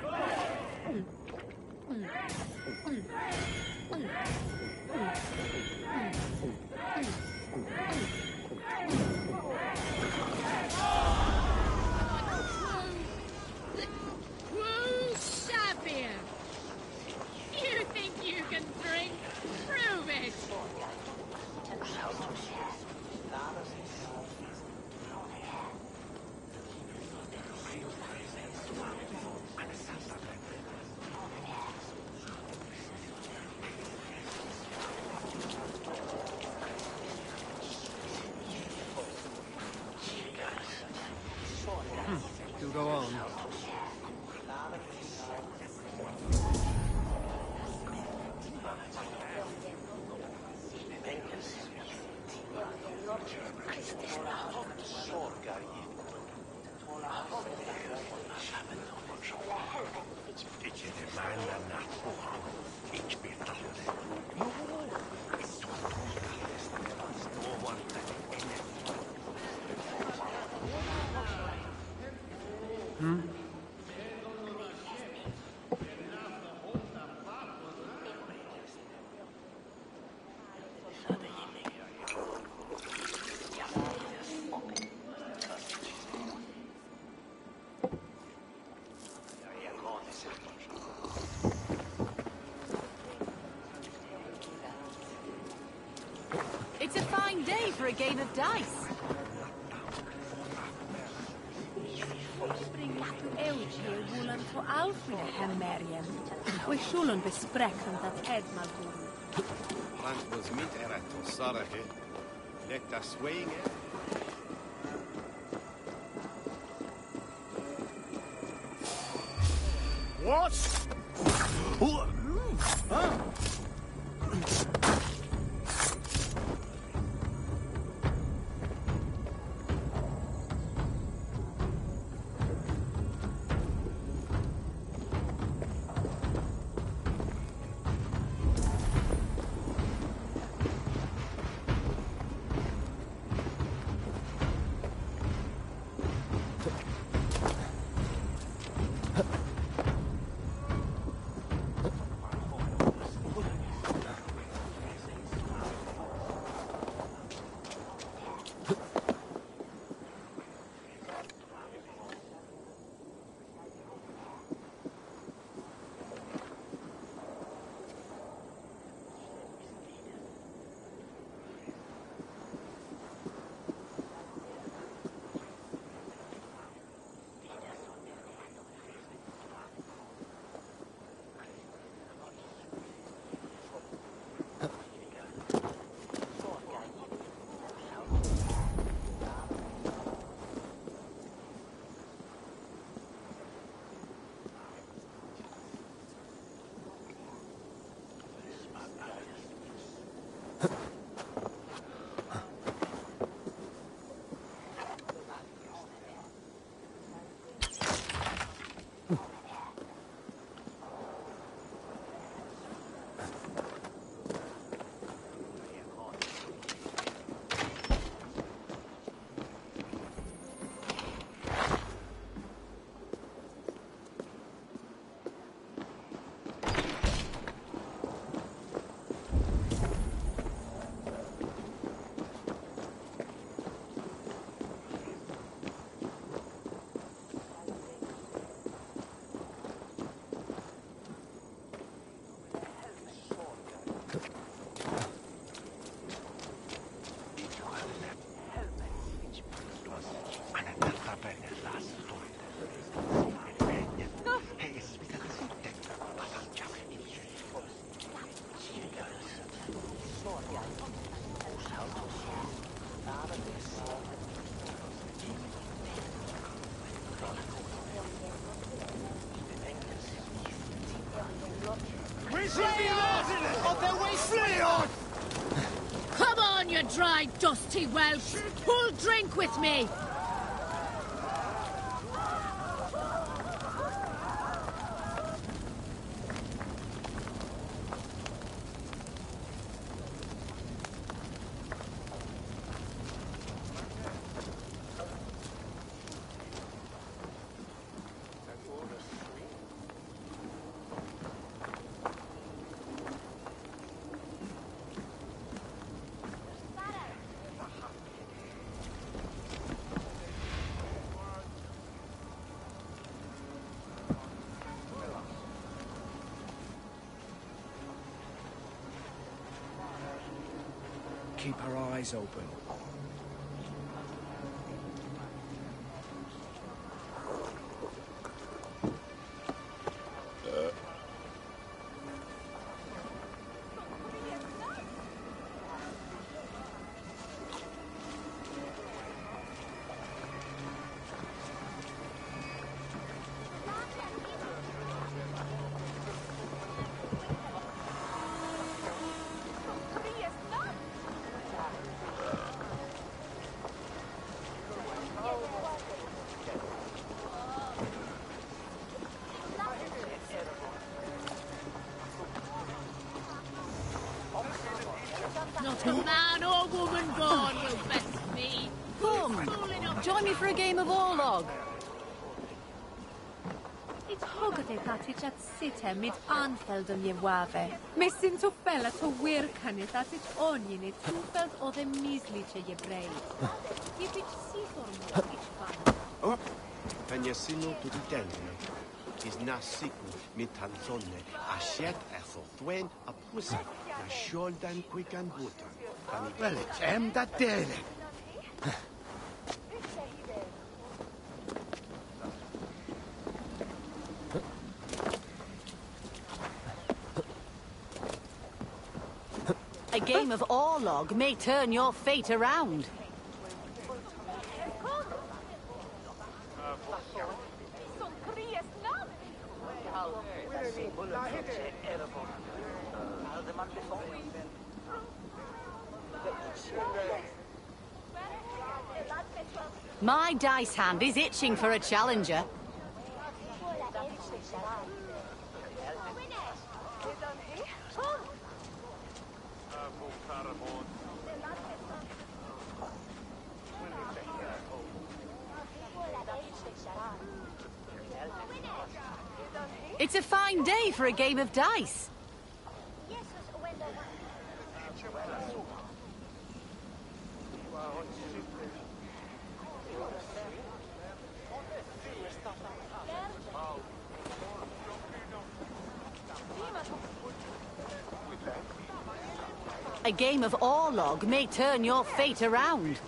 Woo, Shafir! You think you can drink? Prove it! Do go on. It's a fine day for a game of dice. was mit erato Sarahe. Let us swing it. What? Huh? Come on, you dry, dusty Welsh! Pull drink with me! keep our eyes open. Not a man or woman born will best me. Come, join me for a game of Orlog. It's hogatet at sita mid anfeld on ye wave. Messin to fella to wear canet at it onion it two felt or the misliche ye braid. If it sees or Oh, and you signal to the den. Is na siku mit tanzonne a shet ethel thwen a pussy na shordan quick and butter. Well, it's that daily. A game of Orlog may turn your fate around. My dice hand is itching for a challenger. It's a fine day for a game of dice. A game of Orlog may turn your fate around.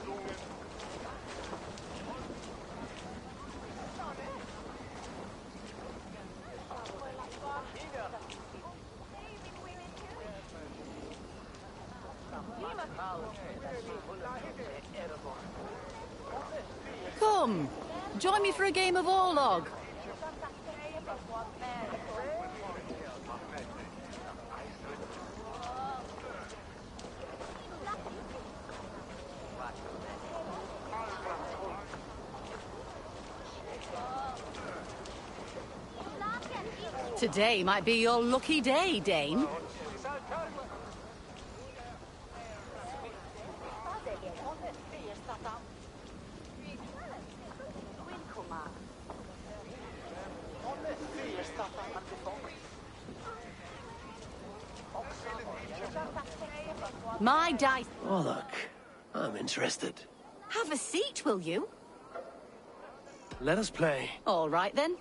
Come, join me for a game of Orlog. Today might be your lucky day, Dane. My dice... Oh, look. I'm interested. Have a seat, will you? Let us play. All right, then.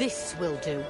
This will do.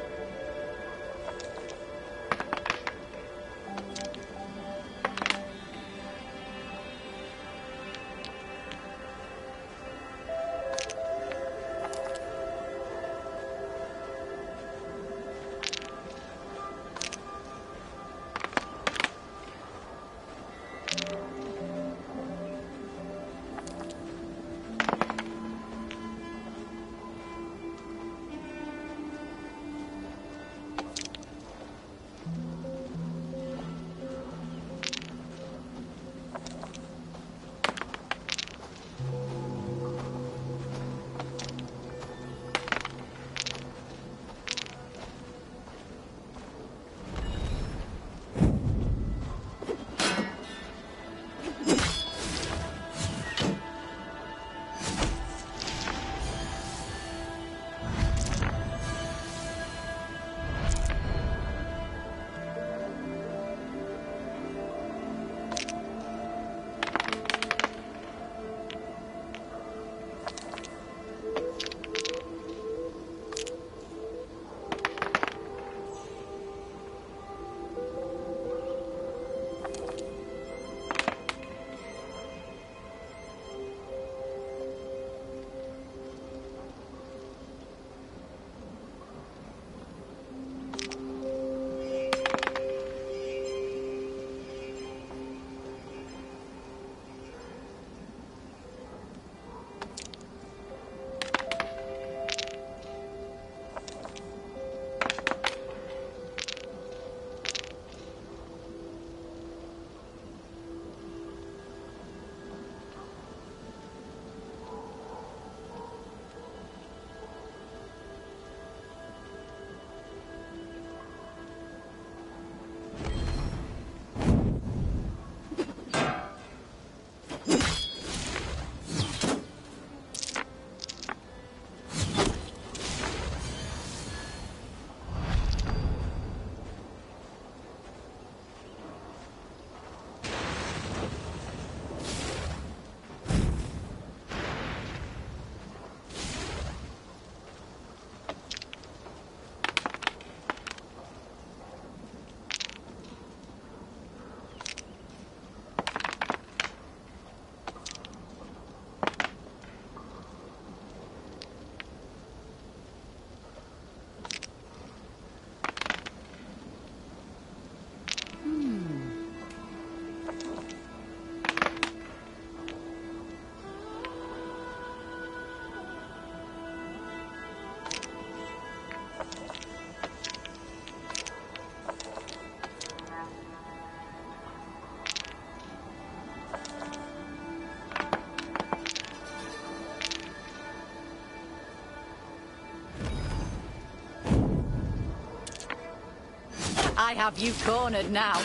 I have you cornered now.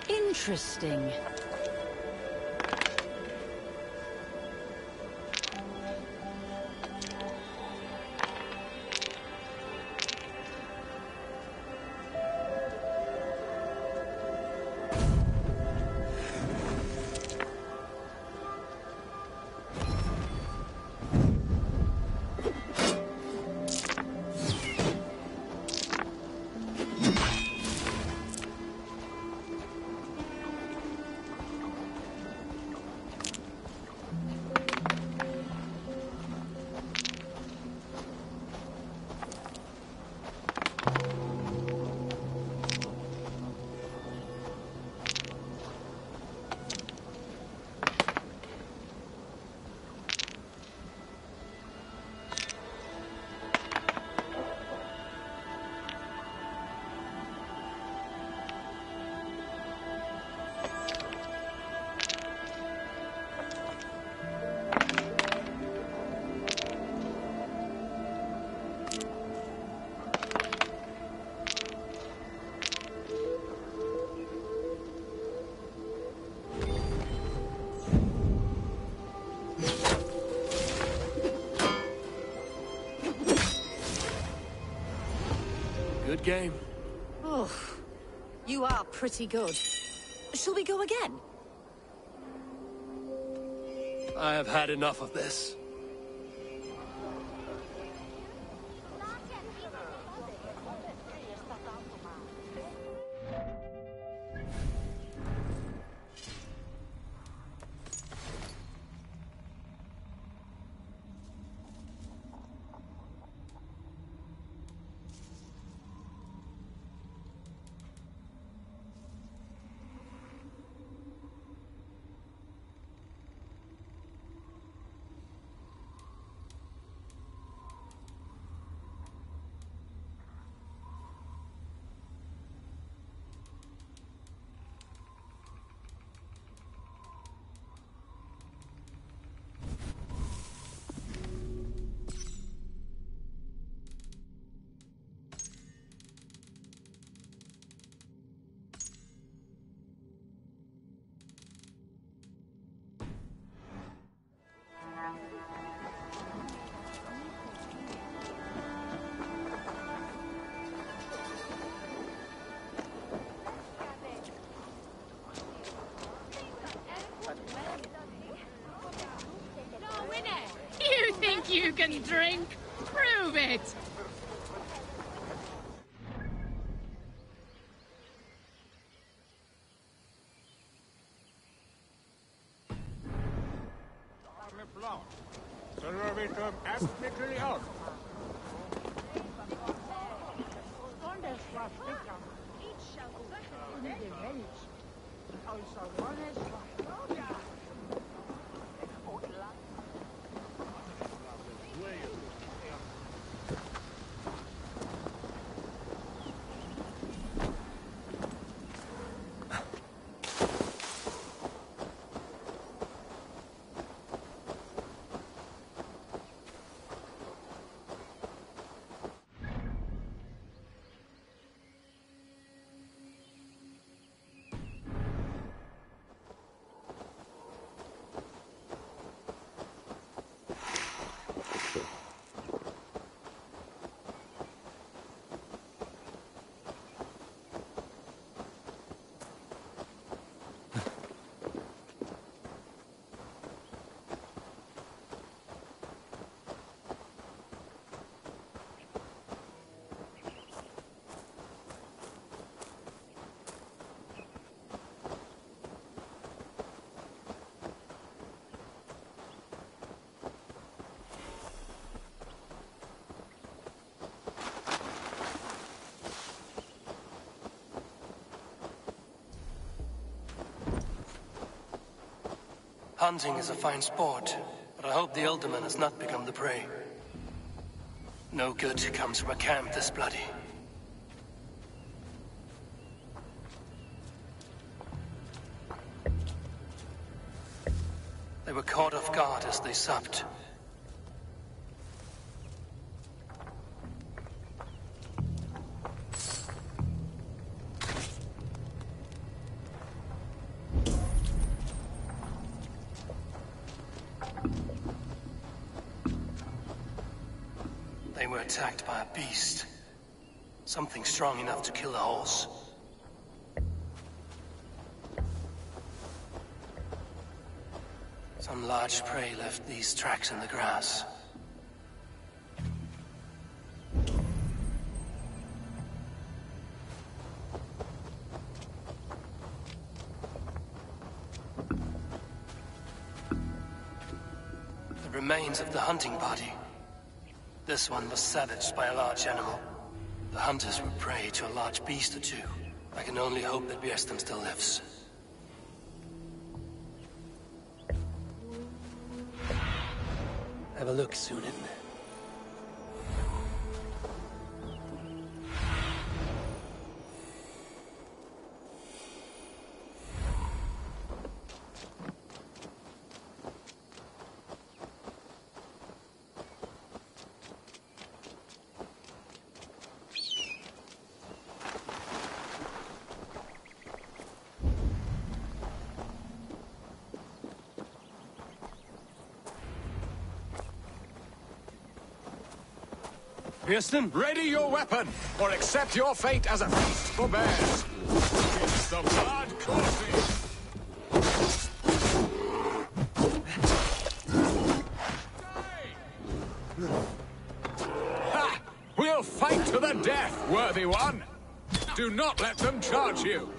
Interesting. game. Oh, you are pretty good. Shall we go again? I have had enough of this. You think you can drink? Prove it! Hunting is a fine sport, but I hope the alderman has not become the prey. No good comes from a camp this bloody. They were caught off guard as they supped. They were attacked by a beast. Something strong enough to kill a horse. Some large prey left these tracks in the grass. The remains of the hunting party. This one was savaged by a large animal. The hunters were prey to a large beast or two. I can only hope that Bierstam still lives. Have a look, Sunan. Pearson? Ready your weapon, or accept your fate as a feast for bears. It's the blood coursing. Ha! We'll fight to the death, worthy one. Do not let them charge you.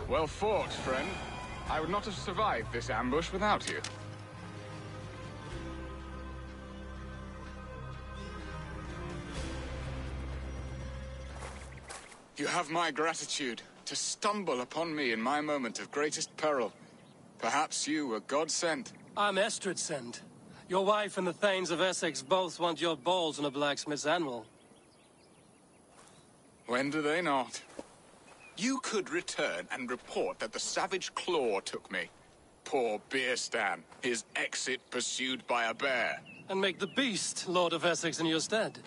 Well fought, friend. I would not have survived this ambush without you. You have my gratitude to stumble upon me in my moment of greatest peril. Perhaps you were God-sent. I'm Estrid sent. Your wife and the Thanes of Essex both want your balls on a blacksmith's anvil. When do they not? You could return and report that the savage Claw took me. Poor Beerstan, his exit pursued by a bear. And make the beast Lord of Essex in your stead.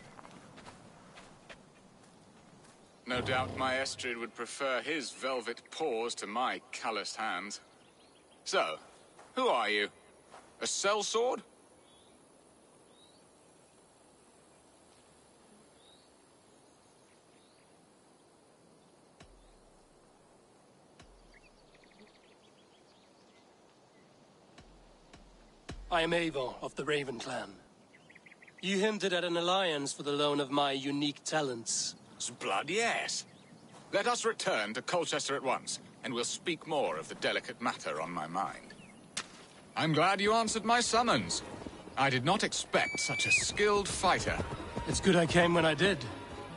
No doubt my Estrid would prefer his velvet paws to my calloused hands. So, who are you? A sellsword? I am Eivor of the Raven clan. You hinted at an alliance for the loan of my unique talents. Blood, yes. Let us return to Colchester at once, and we'll speak more of the delicate matter on my mind. I'm glad you answered my summons. I did not expect such a skilled fighter. It's good I came when I did.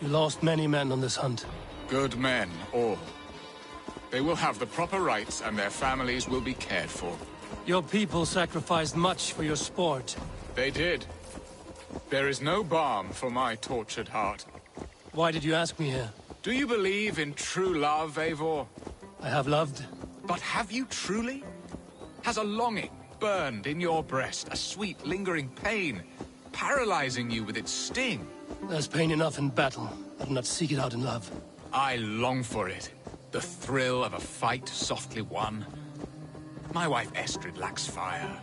You lost many men on this hunt. Good men, all. They will have the proper rights, and their families will be cared for. Your people sacrificed much for your sport. They did. There is no balm for my tortured heart. Why did you ask me here? Do you believe in true love, Eivor? I have loved. But have you truly? Has a longing burned in your breast, a sweet, lingering pain, paralyzing you with its sting? There's pain enough in battle. I do not seek it out in love. I long for it. The thrill of a fight softly won. My wife Estrid lacks fire.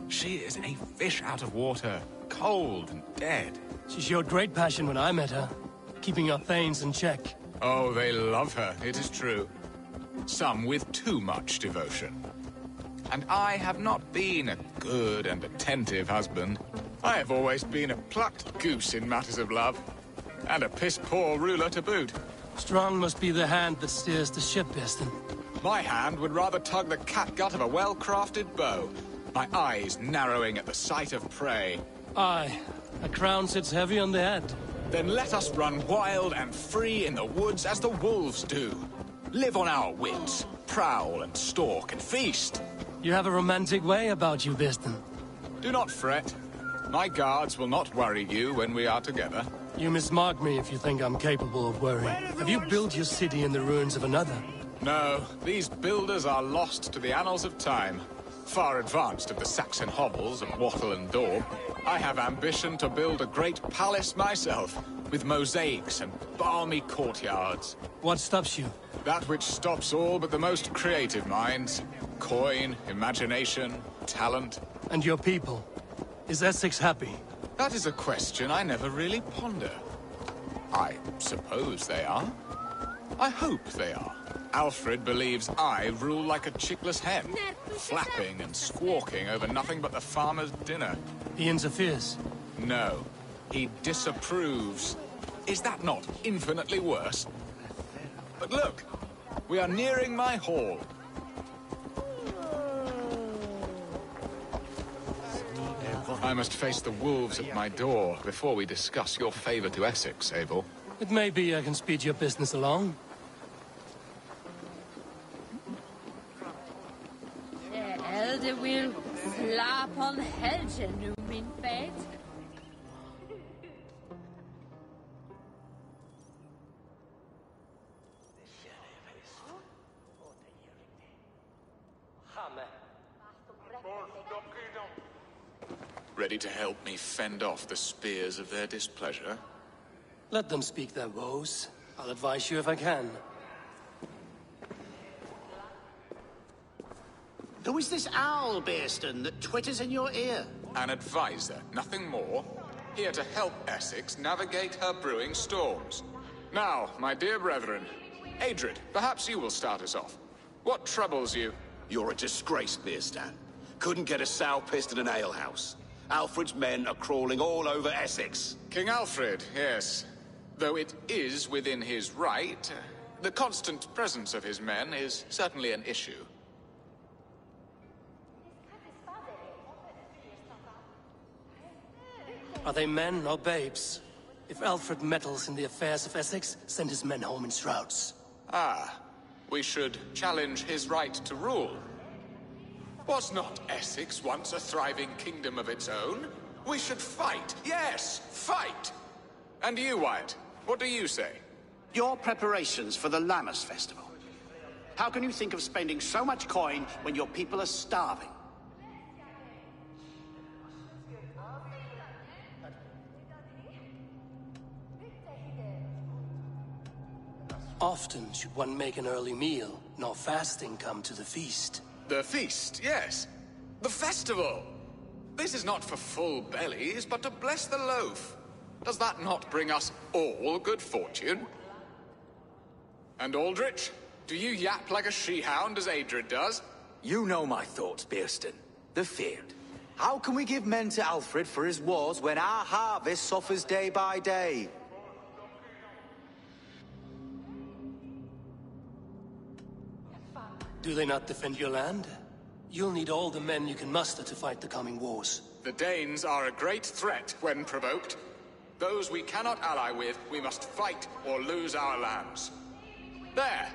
She is a fish out of water, cold and dead. She showed great passion when I met her, keeping our Thanes in check. Oh, they love her, it is true. Some with too much devotion. And I have not been a good and attentive husband. I have always been a plucked goose in matters of love. And a piss-poor ruler to boot. Strong must be the hand that steers the ship, Bearstan. My hand would rather tug the catgut of a well-crafted bow. My eyes narrowing at the sight of prey. Aye, a crown sits heavy on the head. Then let us run wild and free in the woods as the wolves do. Live on our wits, prowl and stalk and feast. You have a romantic way about you, Bearstan. Do not fret. My guards will not worry you when we are together. You mismark me if you think I'm capable of worry. Have you built your city in the ruins of another? No, these builders are lost to the annals of time. Far advanced of the Saxon hovels of Wattle and Daub. I have ambition to build a great palace myself, with mosaics and balmy courtyards. What stops you? That which stops all but the most creative minds. Coin, imagination, talent. And your people? Is Essex happy? That is a question I never really ponder. I suppose they are. I hope they are. Alfred believes I rule like a chickless hen, flapping and squawking over nothing but the farmer's dinner. He interferes? No, he disapproves. Is that not infinitely worse? But look, we are nearing my hall. I must face the wolves at my door before we discuss your favor to Essex, Eivor. It may be I can speed your business along. Elder will slap on Helge nu, min fate. Ready to help me fend off the spears of their displeasure? Let them speak their woes. I'll advise you if I can. Who is this owl, Bearston, that twitters in your ear? An advisor, nothing more. Here to help Essex navigate her brewing storms. Now, my dear brethren, Adrid, perhaps you will start us off. What troubles you? You're a disgrace, Bearstan. Couldn't get a sow pissed in an alehouse. Alfred's men are crawling all over Essex. King Alfred, yes. Though it is within his right, the constant presence of his men is certainly an issue. Are they men or babes? If Alfred meddles in the affairs of Essex, send his men home in shrouds. Ah, we should challenge his right to rule. Was not Essex once a thriving kingdom of its own? We should fight, yes, fight! And you, Wyatt, what do you say? Your preparations for the Lammas Festival. How can you think of spending so much coin when your people are starving? Often should one make an early meal, nor fasting come to the feast. The feast, yes. The festival! This is not for full bellies, but to bless the loaf. Does that not bring us all good fortune? And Aldrich, do you yap like a she-hound as Adrid does? You know my thoughts, Bearston. The feared. How can we give men to Alfred for his wars when our harvest suffers day by day? Do they not defend your land? You'll need all the men you can muster to fight the coming wars. The Danes are a great threat when provoked. Those we cannot ally with, we must fight or lose our lands. There!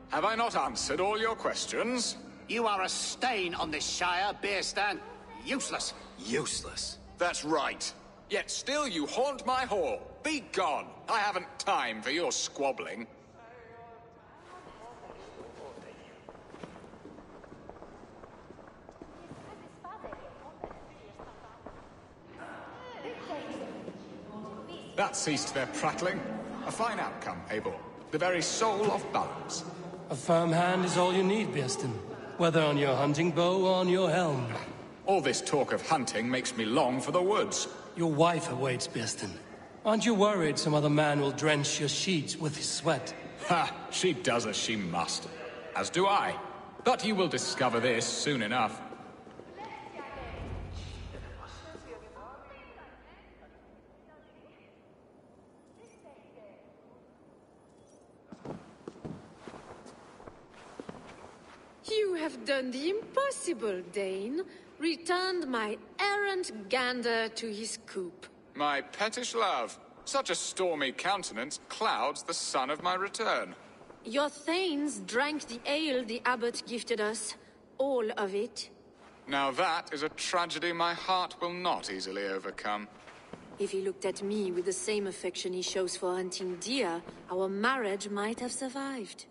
Have I not answered all your questions? You are a stain on this Shire, Bearstan. Useless. Useless? That's right. Yet still you haunt my hall. Be gone! I haven't time for your squabbling. That ceased their prattling. A fine outcome, Eivor. The very soul of balance. A firm hand is all you need, Bearston. Whether on your hunting bow or on your helm. All this talk of hunting makes me long for the woods. Your wife awaits, Bearston. Aren't you worried some other man will drench your sheets with his sweat? Ha! She does as she must. As do I. But you will discover this soon enough. You have done the impossible, Dane. Returned my errant gander to his coop. My pettish love. Such a stormy countenance clouds the sun of my return. Your thanes drank the ale the abbot gifted us. All of it. Now that is a tragedy my heart will not easily overcome. If he looked at me with the same affection he shows for hunting deer, our marriage might have survived.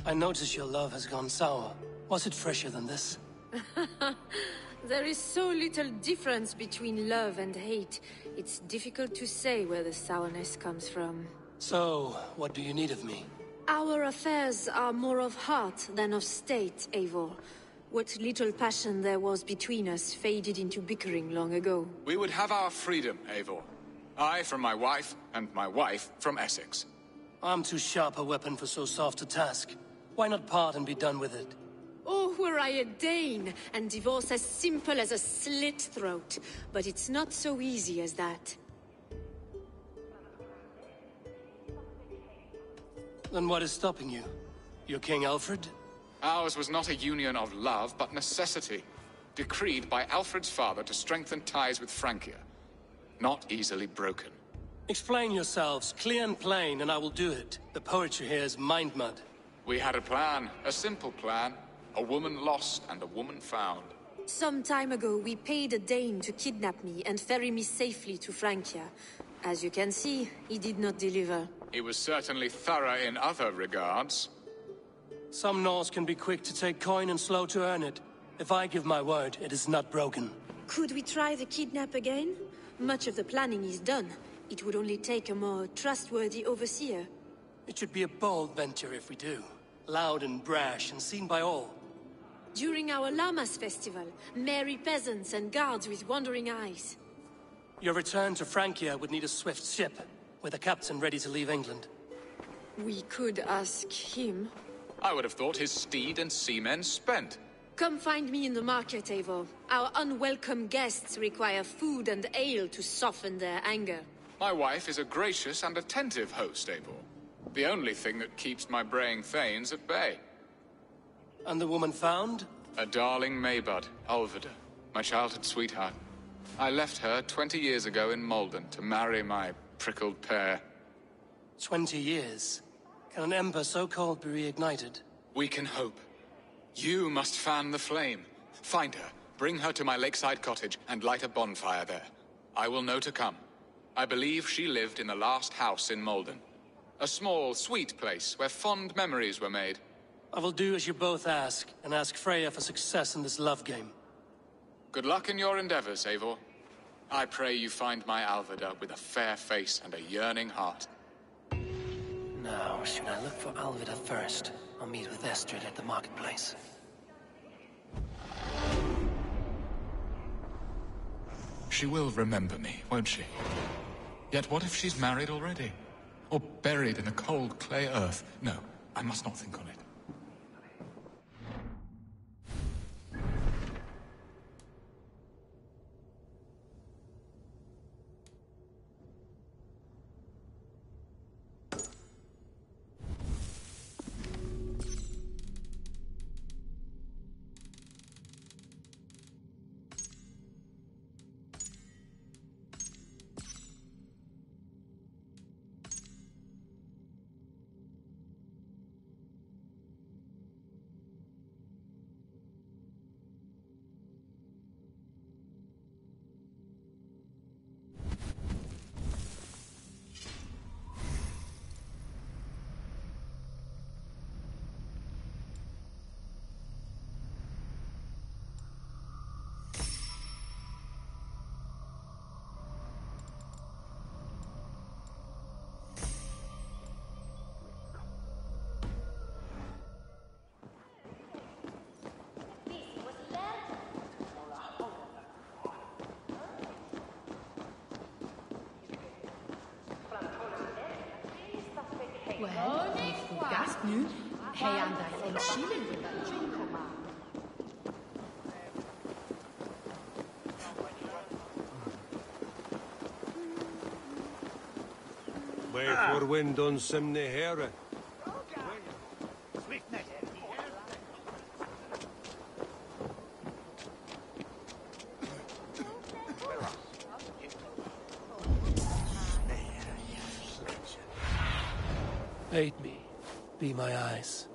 I notice your love has gone sour. Was it fresher than this? There is so little difference between love and hate. It's difficult to say where the sourness comes from. So, what do you need of me? Our affairs are more of heart than of state, Eivor. What little passion there was between us faded into bickering long ago. We would have our freedom, Eivor. I from my wife, and my wife from Essex. I'm too sharp a weapon for so soft a task. Why not part and be done with it? Oh, were I a Dane, and divorce as simple as a slit throat. But it's not so easy as that. Then what is stopping you? Your King Alfred? Ours was not a union of love, but necessity. Decreed by Alfred's father to strengthen ties with Francia. Not easily broken. Explain yourselves, clear and plain, and I will do it. The poetry here is mind mud. We had a plan, a simple plan. A woman lost and a woman found. Some time ago, we paid a Dane to kidnap me and ferry me safely to Francia. As you can see, he did not deliver. He was certainly thorough in other regards. Some Norse can be quick to take coin and slow to earn it. If I give my word, it is not broken. Could we try the kidnap again? Much of the planning is done. It would only take a more trustworthy overseer. It should be a bold venture if we do. Loud and brash and seen by all. During our Llamas festival, merry peasants and guards with wandering eyes. Your return to Francia would need a swift ship, with a captain ready to leave England. We could ask him. I would have thought his steed and seamen spent. Come find me in the market, Eivor. Our unwelcome guests require food and ale to soften their anger. My wife is a gracious and attentive host, Eivor. The only thing that keeps my braying thanes at bay. And the woman found? A darling Maybud, Alvida, my childhood sweetheart. I left her 20 years ago in Malden to marry my prickled pear. 20 years? Can an ember so cold be reignited? We can hope. You must fan the flame. Find her, bring her to my lakeside cottage, and light a bonfire there. I will know to come. I believe she lived in the last house in Malden. A small, sweet place where fond memories were made. I will do as you both ask, and ask Freya for success in this love game. Good luck in your endeavors, Eivor. I pray you find my Alvida with a fair face and a yearning heart. Now, should I look for Alvida first, or meet with Estrid at the marketplace? She will remember me, won't she? Yet what if she's married already? Or buried in the cold clay earth? No, I must not think on it. Wel, fu gast nu. Hij aan dat en chillen in dat drinkoma. Wij voor wind on semne heren. Aid me. Be my eyes.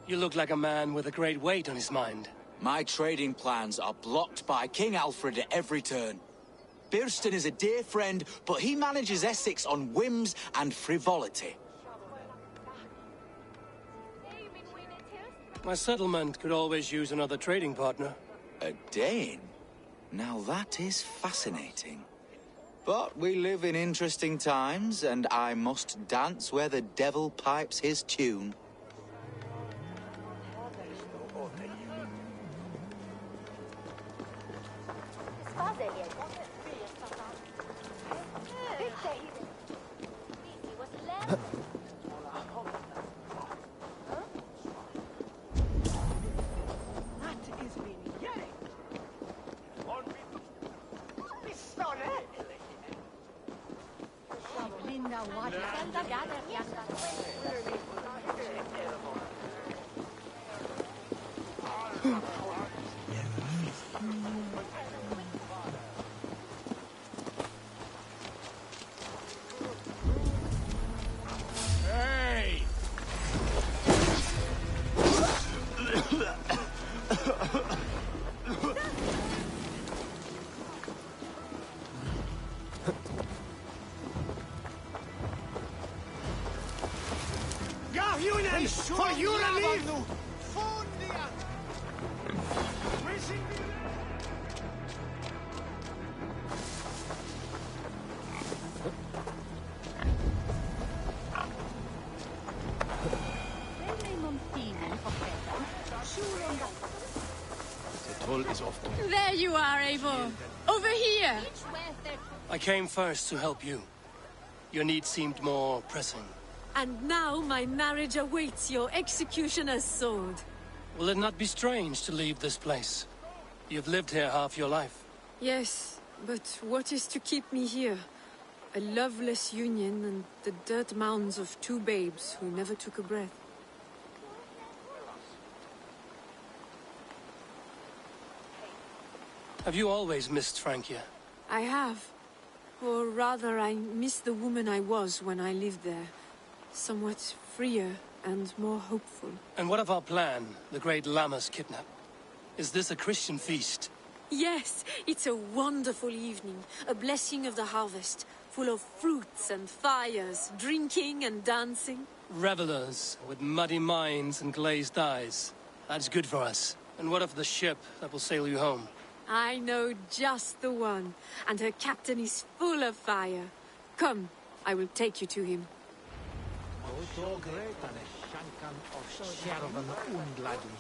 You look like a man with a great weight on his mind. My trading plans are blocked by King Alfred at every turn. Birston is a dear friend, but he manages Essex on whims and frivolity. My settlement could always use another trading partner. A Dane? Now that is fascinating. But we live in interesting times, and I must dance where the devil pipes his tune. Ready for your relief! There you are, Eivor. Over here. I came first to help you. Your need seemed more pressing. And now my marriage awaits your executioner's sword. Will it not be strange to leave this place? You've lived here half your life. Yes, but what is to keep me here? A loveless union and the dirt mounds of two babes who never took a breath. Have you always missed Francia? I have. Or rather, I miss the woman I was when I lived there. Somewhat freer and more hopeful. And what of our plan, the great Lammas kidnap? Is this a Christian feast? Yes, it's a wonderful evening. A blessing of the harvest, full of fruits and fires, drinking and dancing. Revelers with muddy minds and glazed eyes. That's good for us. And what of the ship that will sail you home? I know just the one, and her captain is full of fire. Come, I will take you to him.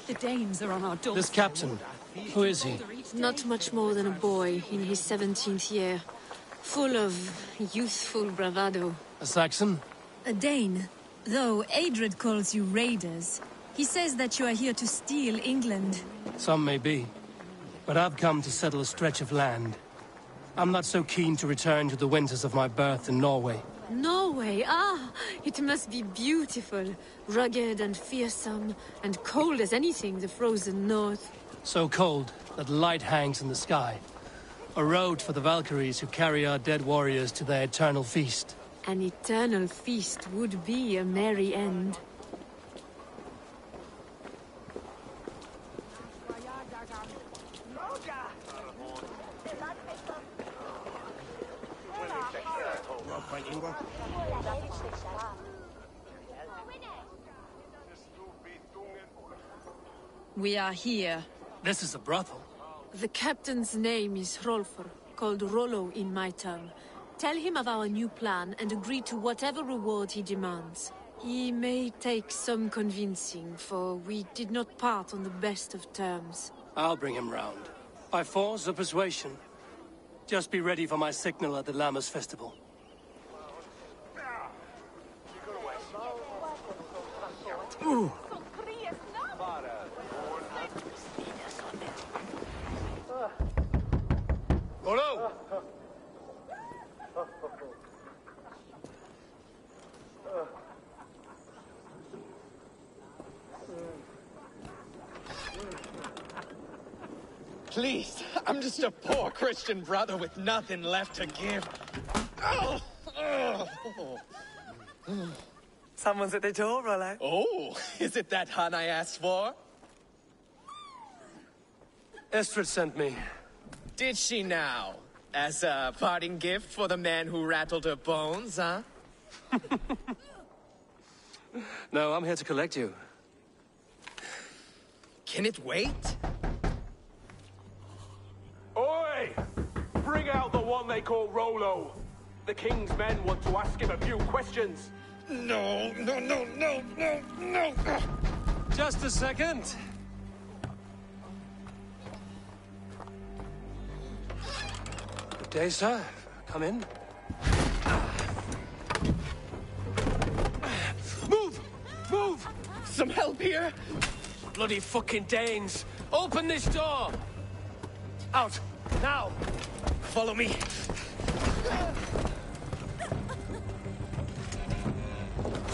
The Danes are on our doorstep. This captain, who is he? Not much more than a boy in his 17th year. Full of youthful bravado. A Saxon? A Dane. Though Adred calls you raiders. He says that you are here to steal England. Some may be. But I've come to settle a stretch of land. I'm not so keen to return to the winters of my birth in Norway. Norway? Ah, it must be beautiful. Rugged and fearsome, and cold as anything the frozen north. So cold that light hangs in the sky. A road for the Valkyries who carry our dead warriors to their eternal feast. An eternal feast would be a merry end. We are here. This is a brothel. The captain's name is Hrolfr, called Rollo in my tongue. Tell him of our new plan and agree to whatever reward he demands. He may take some convincing, for we did not part on the best of terms. I'll bring him round. By force or persuasion. Just be ready for my signal at the Lammas festival. Ooh. Rollo! Please, I'm just a poor Christian brother with nothing left to give. Oh. Someone's at the door, Rollo. Oh, is it that hun I asked for? Estrid sent me. Did she now? As a parting gift for the man who rattled her bones, huh? No, I'm here to collect you. Can it wait? Oi! Bring out the one they call Rollo. The king's men want to ask him a few questions. No. Just a second. Good day, sir. Come in. Move! Some help here? Bloody fucking Danes! Open this door! Out! Now! Follow me.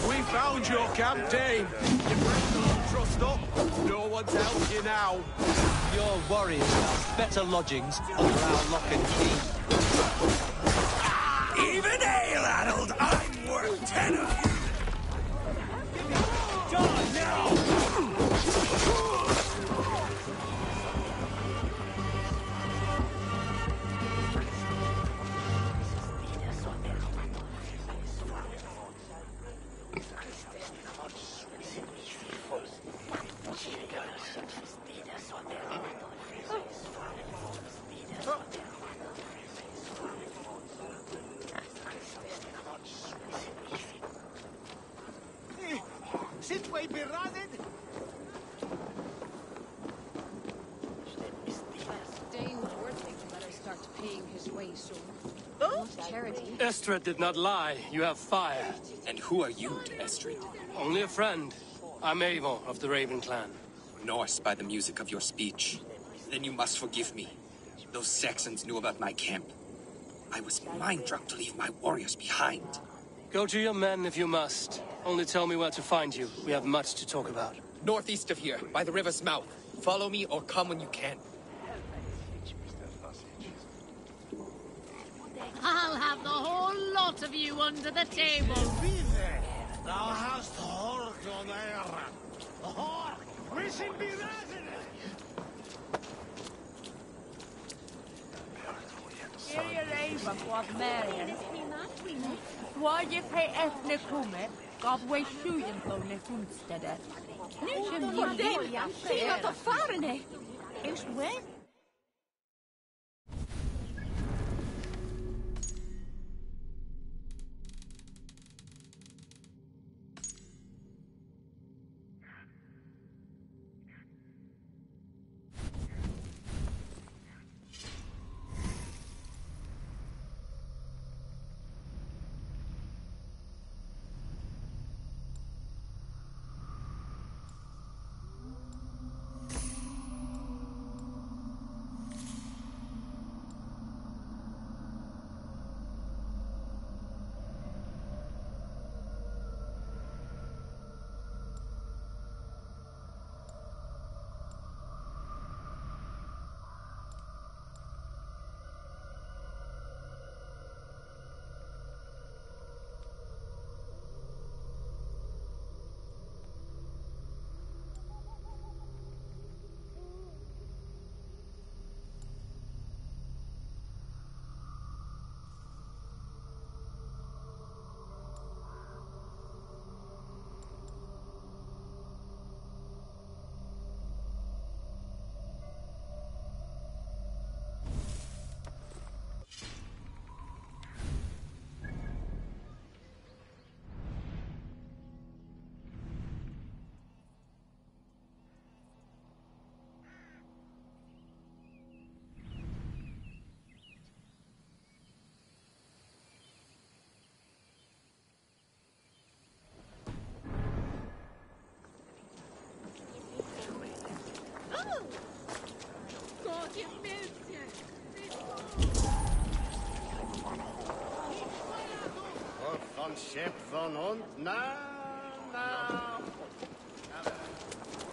We found your camp, Dane. You break the trust up. No one's helped you now. Your warriors have better lodgings under our lock and key. Even ale-addled, I'm worth 10 of you. Die now! Start paying his way soon. Oh, charity. Estrid did not lie. You have fire. And who are you to Estrid? Only a friend. I'm Eivor of the Raven clan. Norse by the music of your speech. Then you must forgive me. Those Saxons knew about my camp. I was mind-drunk to leave my warriors behind. Go to your men if you must. Only tell me where to find you. We have much to talk about. Northeast of here, by the river's mouth. Follow me or come when you can. I'll have the whole lot of you under the table. Thou hast Hork on air. Hork, wishing be Here Eivor gwadd Marian. Swaje pe ethne kume, gaf we shuyen thon ne hunstede. Nishem you See what the farine. is when?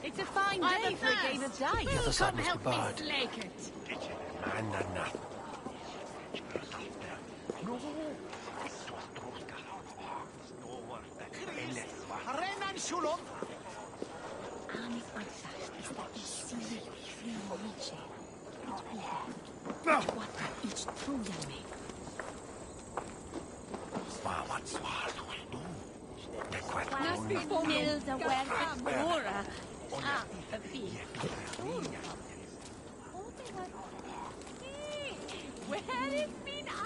It's a fine day for a game of dice. The other side must be barred. Where is Mina?